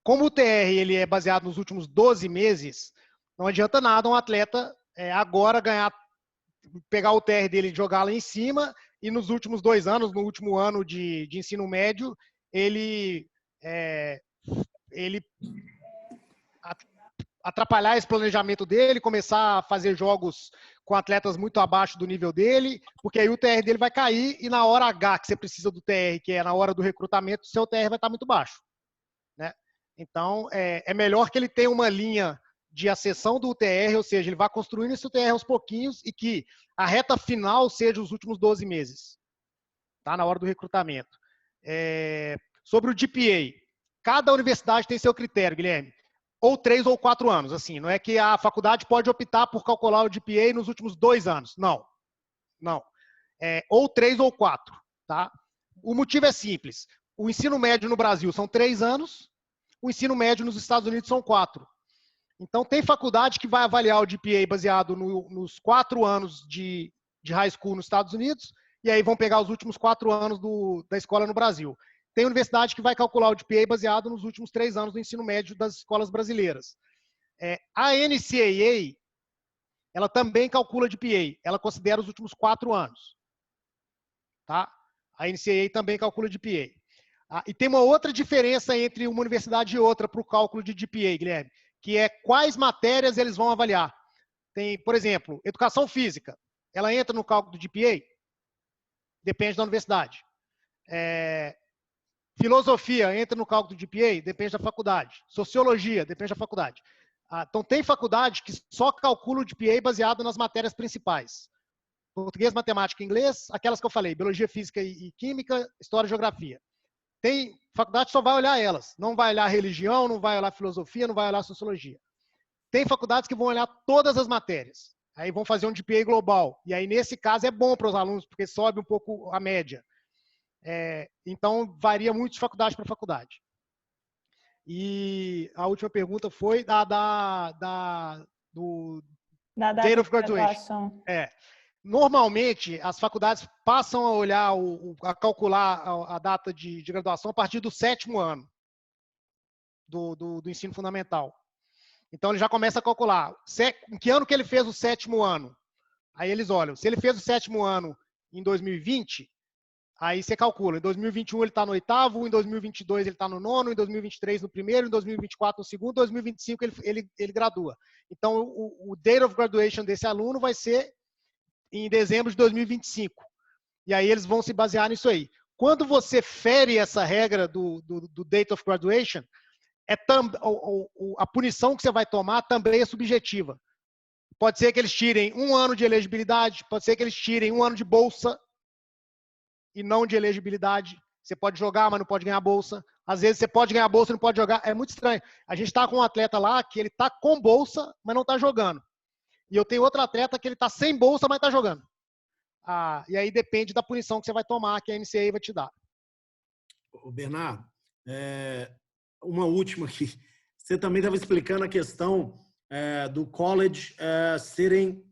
Como o UTR ele é baseado nos últimos 12 meses, não adianta nada um atleta agora pegar o UTR dele e jogar lá em cima e nos últimos 2 anos, no último ano de ensino médio, ele atrapalhar esse planejamento dele, começar a fazer jogos com atletas muito abaixo do nível dele, porque aí o TR dele vai cair e na hora H que você precisa do TR, que é na hora do recrutamento, o seu TR vai estar muito baixo. Né? Então, é melhor que ele tenha uma linha de acessão do UTR, ou seja, ele vai construindo esse UTR aos pouquinhos e que a reta final seja os últimos 12 meses, tá? Na hora do recrutamento. Sobre o GPA, cada universidade tem seu critério, Guilherme. Ou 3 ou 4 anos, assim, não é que a faculdade pode optar por calcular o GPA nos últimos 2 anos, não. Ou 3 ou 4, tá? O motivo é simples, o ensino médio no Brasil são 3 anos, o ensino médio nos Estados Unidos são 4. Então, tem faculdade que vai avaliar o GPA baseado nos 4 anos de high school nos Estados Unidos, e aí vão pegar os últimos 4 anos da escola no Brasil. Tem universidade que vai calcular o GPA baseado nos últimos 3 anos do ensino médio das escolas brasileiras. A NCAA, ela também calcula GPA, ela considera os últimos 4 anos. Tá? A NCAA também calcula GPA. E tem uma outra diferença entre uma universidade e outra para o cálculo de GPA, Guilherme, que é quais matérias eles vão avaliar. Tem, por exemplo, educação física. Ela entra no cálculo do GPA? Depende da universidade. Filosofia entra no cálculo do GPA? Depende da faculdade. Sociologia, depende da faculdade. Então, tem faculdade que só calcula o GPA baseado nas matérias principais. Português, matemática e inglês, aquelas que eu falei, biologia, física e química, história e geografia. Tem faculdade que só vai olhar elas. Não vai olhar religião, não vai olhar filosofia, não vai olhar sociologia. Tem faculdades que vão olhar todas as matérias. Aí vão fazer um GPA global. E aí, nesse caso, é bom para os alunos, porque sobe um pouco a média. Então, varia muito de faculdade para faculdade. E a última pergunta foi do Date of Graduation. Normalmente, as faculdades passam a olhar, a calcular a data de graduação a partir do 7º ano do ensino fundamental. Então, ele já começa a calcular em que ano que ele fez o 7º ano. Aí eles olham, se ele fez o 7º ano em 2020, aí você calcula, em 2021 ele está no 8º, em 2022 ele está no 9º, em 2023 no 1º, em 2024 no 2º, em 2025 ele gradua. Então, o date of graduation desse aluno vai ser em dezembro de 2025. E aí eles vão se basear nisso aí. Quando você fere essa regra do date of graduation, a punição que você vai tomar também é subjetiva. Pode ser que eles tirem 1 ano de elegibilidade, pode ser que eles tirem 1 ano de bolsa e não de elegibilidade. Você pode jogar, mas não pode ganhar bolsa. Às vezes você pode ganhar bolsa e não pode jogar. É muito estranho. A gente está com um atleta lá que ele está com bolsa, mas não está jogando. E eu tenho outro atleta que ele está sem bolsa, mas está jogando. E aí depende da punição que você vai tomar, que a NCAA vai te dar. Bernardo, uma última aqui. Você também estava explicando a questão do college serem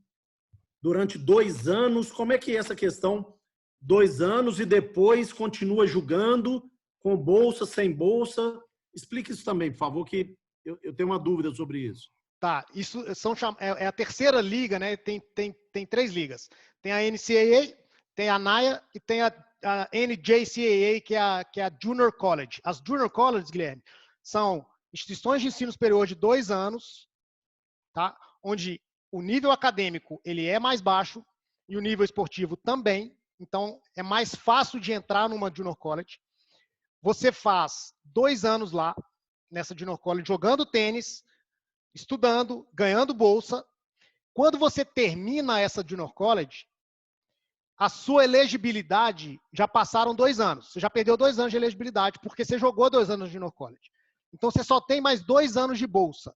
durante 2 anos. Como é que é essa questão? 2 anos e depois continua jogando com bolsa, sem bolsa? Explique isso também, por favor, que eu tenho uma dúvida sobre isso. Tá, isso é a terceira liga, né? Tem 3 ligas. Tem a NCAA, tem a NAIA e tem a NJCAA, que é a Junior College. As Junior Colleges, Guilherme, são instituições de ensino superior de 2 anos, tá? Onde o nível acadêmico ele é mais baixo e o nível esportivo também. Então, é mais fácil de entrar numa Junior College. você faz 2 anos lá, nessa Junior College, jogando tênis, estudando, ganhando bolsa. Quando você termina essa Junior College, a sua elegibilidade já passaram 2 anos. Você já perdeu 2 anos de elegibilidade, porque você jogou 2 anos de Junior College. Então, você só tem mais 2 anos de bolsa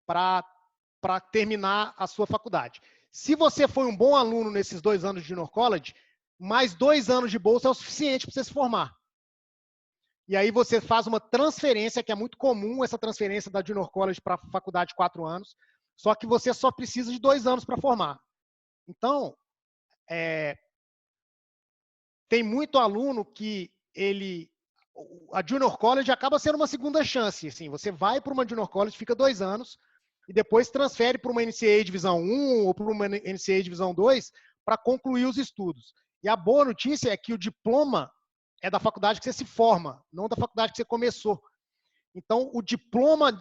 para terminar a sua faculdade. Se você foi um bom aluno nesses 2 anos de Junior College, mais 2 anos de bolsa é o suficiente para você se formar. E aí você faz uma transferência, que é muito comum, essa transferência da Junior College para a faculdade de 4 anos, só que você só precisa de 2 anos para formar. Então, tem muito aluno que a Junior College acaba sendo uma segunda chance. Assim, você vai para uma Junior College, fica 2 anos, e depois transfere para uma NCAA Divisão 1 ou para uma NCAA Divisão 2 para concluir os estudos. E a boa notícia é que o diploma é da faculdade que você se forma, não da faculdade que você começou. Então, o diploma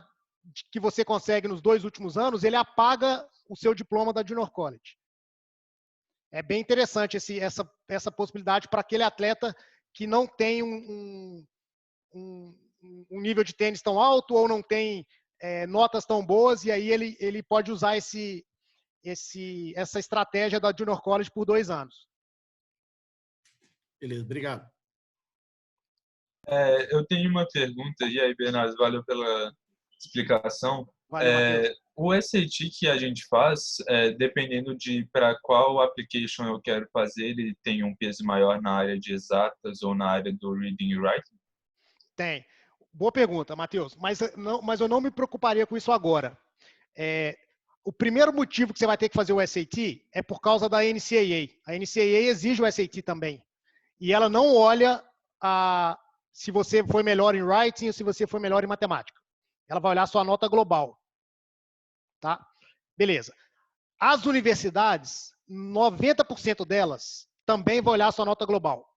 que você consegue nos 2 últimos anos, ele apaga o seu diploma da Junior College. É bem interessante essa possibilidade para aquele atleta que não tem um nível de tênis tão alto ou não tem notas tão boas, e aí ele pode usar essa estratégia da Junior College por 2 anos. Beleza, obrigado. Eu tenho uma pergunta, e aí, Bernardo, valeu pela explicação. Valeu, Matheus. O SAT que a gente faz, dependendo de para qual application eu quero fazer, ele tem um peso maior na área de exatas ou na área do reading e writing? Tem. Boa pergunta, Matheus. Mas eu não me preocuparia com isso agora. O primeiro motivo que você vai ter que fazer o SAT é por causa da NCAA. A NCAA exige o SAT também. E ela não olha se você foi melhor em writing ou se você foi melhor em matemática. Ela vai olhar a sua nota global. Tá? Beleza. As universidades, 90% delas, também vão olhar a sua nota global.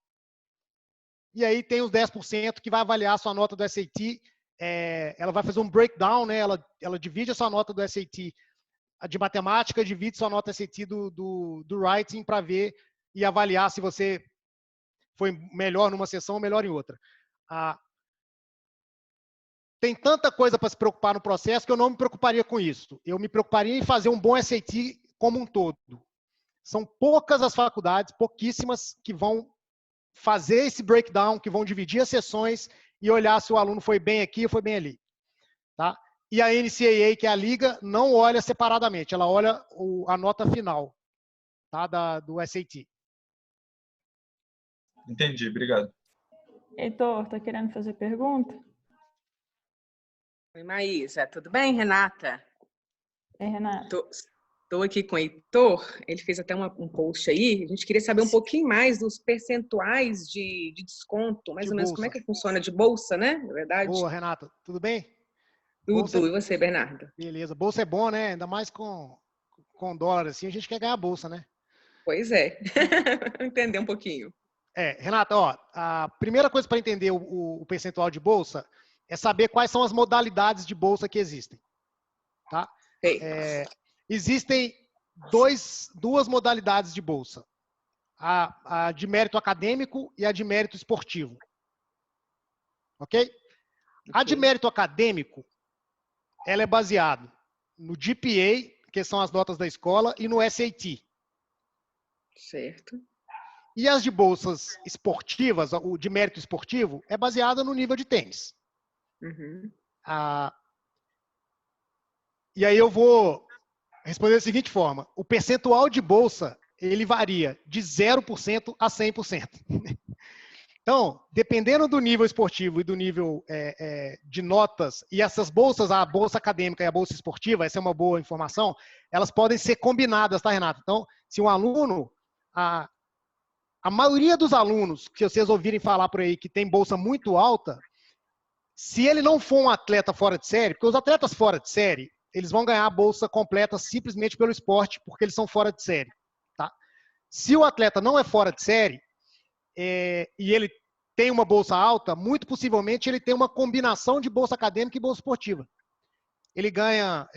E aí tem os 10% que vai avaliar a sua nota do SAT. Ela vai fazer um breakdown, né? Ela divide a sua nota do SAT de matemática, divide sua nota SAT do writing para ver e avaliar se você foi melhor numa sessão ou melhor em outra. Tem tanta coisa para se preocupar no processo que eu não me preocuparia com isso. Eu me preocuparia em fazer um bom SAT como um todo. São poucas as faculdades, pouquíssimas, que vão fazer esse breakdown, que vão dividir as sessões e olhar se o aluno foi bem aqui ou foi bem ali. Tá? E a NCAA, que é a liga, não olha separadamente, ela olha a nota final, tá, do SAT. Entendi, obrigado. Heitor, tá querendo fazer pergunta? Oi, Maísa. Tudo bem, Renata? É, Renata. Estou aqui com o Heitor. Ele fez até um post aí. A gente queria saber um pouquinho mais dos percentuais de desconto, mais ou menos como é que funciona de bolsa, né? Na verdade. Boa, Renata. Tudo bem? Tudo. Bolsa... E você, Bernardo? Beleza. Bolsa é bom, né? Ainda mais com dólar, assim, a gente quer ganhar bolsa, né? Pois é. Entender um pouquinho. Renata, ó, a primeira coisa para entender o percentual de bolsa é saber quais são as modalidades de bolsa que existem. Tá? Existem duas modalidades de bolsa. A de mérito acadêmico e a de mérito esportivo. Ok? A de mérito acadêmico, ela é baseada no GPA, que são as notas da escola, e no SAT. Certo. E as de bolsas esportivas, o de mérito esportivo, é baseada no nível de tênis. Uhum. E aí eu vou responder da seguinte forma. O percentual de bolsa, ele varia de 0% a 100%. Então, dependendo do nível esportivo e do nível de notas, e essas bolsas, a bolsa acadêmica e a bolsa esportiva, essa é uma boa informação, elas podem ser combinadas, tá, Renata? Então, se um aluno... A maioria dos alunos que vocês ouvirem falar por aí que tem bolsa muito alta, se ele não for um atleta fora de série, porque os atletas fora de série, eles vão ganhar a bolsa completa simplesmente pelo esporte, porque eles são fora de série. Tá? Se o atleta não é fora de série, e ele tem uma bolsa alta, muito possivelmente ele tem uma combinação de bolsa acadêmica e bolsa esportiva. Ele ganha,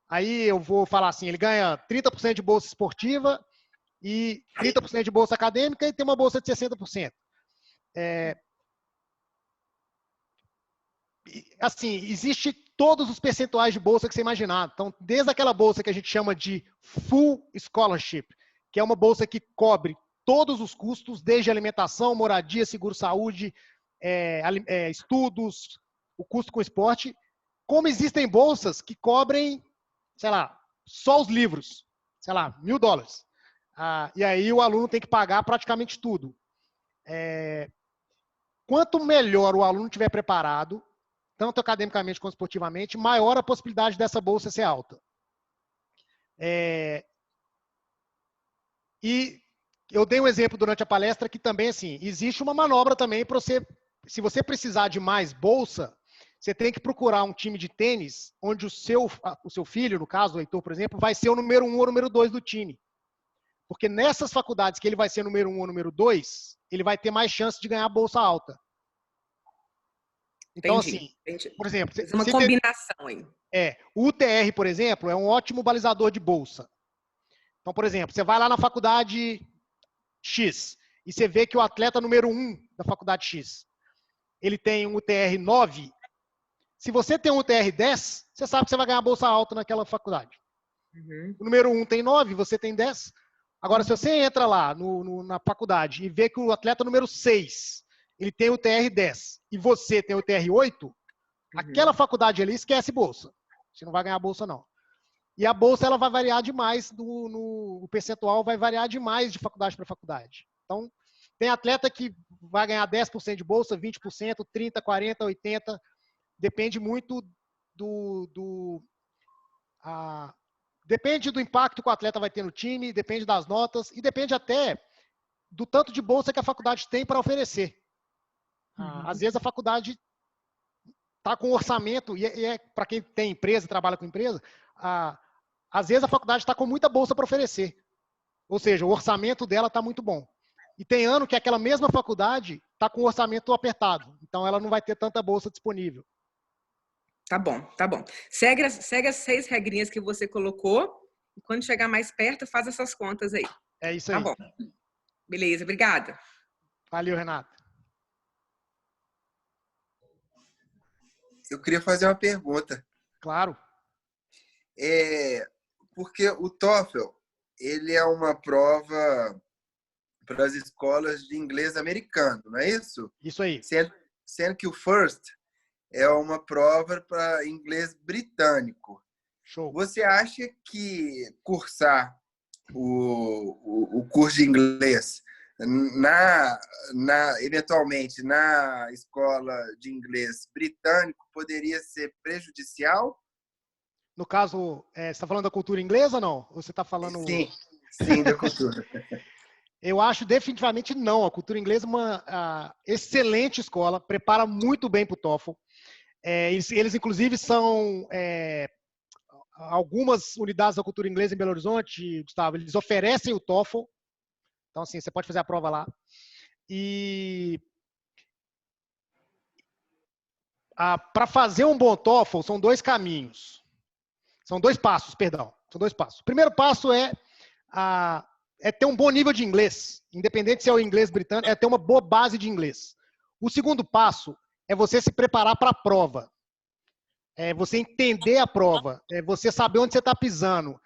aí eu vou falar assim, ele ganha 30% de bolsa esportiva, e 30% de bolsa acadêmica e tem uma bolsa de 60%. assim, existe todos os percentuais de bolsa que você imaginar. Então, desde aquela bolsa que a gente chama de Full Scholarship, que é uma bolsa que cobre todos os custos, desde alimentação, moradia, seguro-saúde, estudos, o custo com esporte, como existem bolsas que cobrem, sei lá, só os livros, sei lá, $1.000. E aí o aluno tem que pagar praticamente tudo. Quanto melhor o aluno estiver preparado, tanto academicamente quanto esportivamente, maior a possibilidade dessa bolsa ser alta. E eu dei um exemplo durante a palestra que também, assim, existe uma manobra também para você, se você precisar de mais bolsa, você tem que procurar um time de tênis onde o seu filho, no caso, o Heitor, por exemplo, vai ser o número 1 ou o número 2 do time. Porque nessas faculdades que ele vai ser o número 1 ou o número 2, ele vai ter mais chance de ganhar bolsa alta. Então, entendi. Por exemplo... Uma combinação aí. O UTR, por exemplo, é um ótimo balizador de bolsa. Então, por exemplo, você vai lá na faculdade X e você vê que o atleta número 1 da faculdade X, ele tem um UTR 9. Se você tem um UTR 10, você sabe que você vai ganhar bolsa alta naquela faculdade. Uhum. O número 1 tem 9, você tem 10. Agora, se você entra lá na faculdade e vê que o atleta número 6, ele tem o TR 10 e você tem o TR 8, aquela faculdade ali esquece bolsa. Você não vai ganhar bolsa, não. E a bolsa ela vai variar demais, o percentual vai variar demais de faculdade para faculdade. Então, tem atleta que vai ganhar 10% de bolsa, 20%, 30%, 40%, 80%. Depende muito depende do impacto que o atleta vai ter no time, depende das notas e depende até do tanto de bolsa que a faculdade tem para oferecer. Às vezes a faculdade está com orçamento, e para quem tem empresa, trabalha com empresa, às vezes a faculdade está com muita bolsa para oferecer. Ou seja, o orçamento dela está muito bom. E tem ano que aquela mesma faculdade está com o orçamento apertado. Então ela não vai ter tanta bolsa disponível. Tá bom, tá bom. Segue as 6 regrinhas que você colocou e quando chegar mais perto, faz essas contas aí. É isso aí. Tá bom. Beleza, obrigada. Valeu, Renato. Eu queria fazer uma pergunta. Claro. Porque o TOEFL, ele é uma prova para as escolas de inglês americano, não é isso? Isso aí. Sendo que o FIRST é uma prova para inglês britânico. Show. Você acha que cursar o curso de inglês eventualmente na escola de inglês britânico poderia ser prejudicial? No caso, você está falando da cultura inglesa ou não? Ou você está falando... Sim, da cultura. Eu acho definitivamente não. A cultura inglesa é uma excelente escola, prepara muito bem para o TOEFL. Eles, inclusive, são algumas unidades da cultura inglesa em Belo Horizonte, Gustavo, eles oferecem o TOEFL. Então, assim, você pode fazer a prova lá. E para fazer um bom TOEFL, são 2 caminhos. São 2 passos, perdão. São 2 passos. O primeiro passo é ter um bom nível de inglês. Independente se é o inglês britânico, é ter uma boa base de inglês. O segundo passo é você se preparar para a prova. É você entender a prova. É você saber onde você está pisando.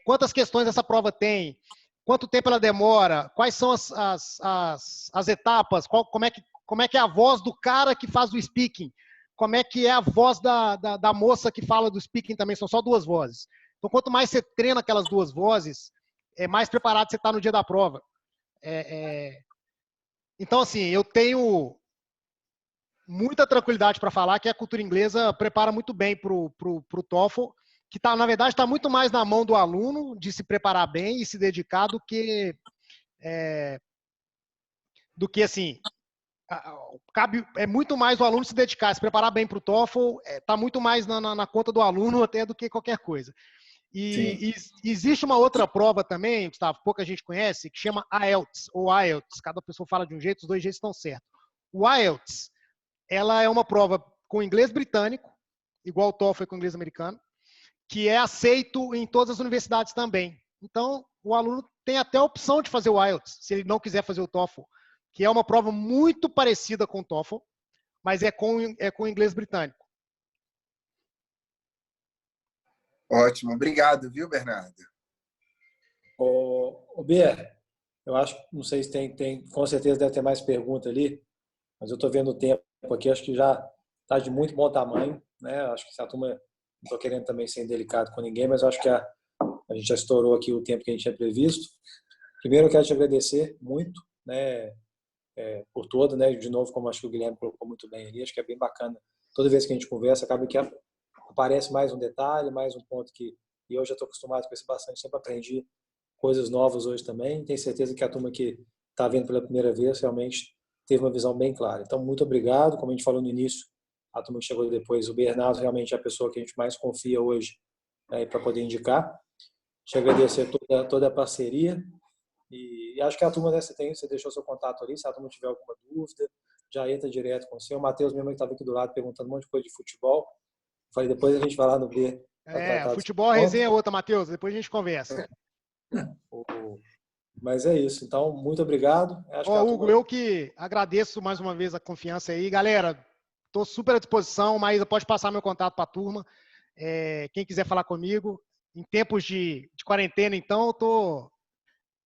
Quantas questões essa prova tem. Quanto tempo ela demora. Quais são as etapas. Como é que é a voz do cara que faz o speaking. Como é que é a voz da moça que fala do speaking também. São só 2 vozes. Então, quanto mais você treina aquelas 2 vozes, mais preparado você está no dia da prova. Então, assim, eu tenho muita tranquilidade para falar que a cultura inglesa prepara muito bem para o TOEFL, que na verdade está muito mais na mão do aluno de se preparar bem e se dedicar do que assim, é muito mais o aluno se dedicar, se preparar bem para o TOEFL, está muito mais na conta do aluno até do que qualquer coisa. E existe uma outra prova também, Gustavo, pouca gente conhece, que chama IELTS, ou IELTS. Cada pessoa fala de um jeito, os 2 jeitos estão certos. O IELTS, ela é uma prova com inglês britânico, igual o TOEFL com inglês americano, que é aceito em todas as universidades também. Então, o aluno tem até a opção de fazer o IELTS, se ele não quiser fazer o TOEFL, que é uma prova muito parecida com o TOEFL, mas é com inglês britânico. Ótimo, obrigado, viu, Bernardo? O Ber, eu acho, não sei se tem, com certeza deve ter mais pergunta ali, mas eu estou vendo o tempo aqui, acho que já está de muito bom tamanho, né? Acho que se a turma, não estou querendo também ser indelicado com ninguém, mas acho que a gente já estourou aqui o tempo que a gente tinha previsto. Primeiro, eu quero te agradecer muito, né? Por todo, né? De novo, como acho que o Guilherme colocou muito bem ali, acho que é bem bacana. Toda vez que a gente conversa, acaba que aparece mais um detalhe, mais um ponto que e eu já estou acostumado com isso bastante, sempre aprendi coisas novas hoje também. Tenho certeza que a turma que está vendo pela primeira vez realmente teve uma visão bem clara. Então, muito obrigado. Como a gente falou no início, a turma que chegou depois, o Bernardo realmente é a pessoa que a gente mais confia hoje, né, para poder indicar. Te agradecer toda a parceria. E acho que a turma, né, você deixou seu contato ali, se a turma tiver alguma dúvida, já entra direto com você. O Matheus mesmo que estava aqui do lado perguntando um monte de coisa de futebol. Falei, depois a gente vai lá no B. Futebol, a resenha é outra, Matheus. Depois a gente conversa. Mas é isso. Então, muito obrigado. Hugo, eu que agradeço mais uma vez a confiança aí. Galera, estou super à disposição. Maísa, pode passar meu contato para a turma. Quem quiser falar comigo. Em tempos de quarentena, então, eu tô...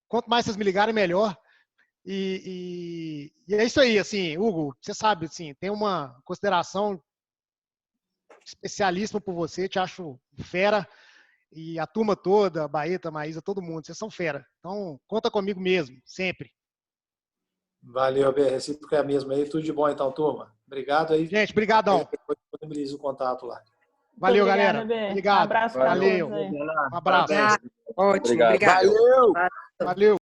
Quanto mais vocês me ligarem, melhor. E é isso aí, assim, Hugo, você sabe, assim, tem uma consideração especialíssima por você, te acho fera. E a turma toda, Baeta, Maísa, todo mundo, vocês são fera. Então, conta comigo mesmo, sempre. Valeu, Bé. Recíproca é a mesma aí. Tudo de bom, então, turma. Obrigado aí. Gente, brigadão. Depois disponibilizo o contato lá. Valeu, obrigada, galera. Bê. Obrigado. Um abraço para Valeu. todos aí. Um abraço. Ótimo, obrigado. Valeu. Valeu.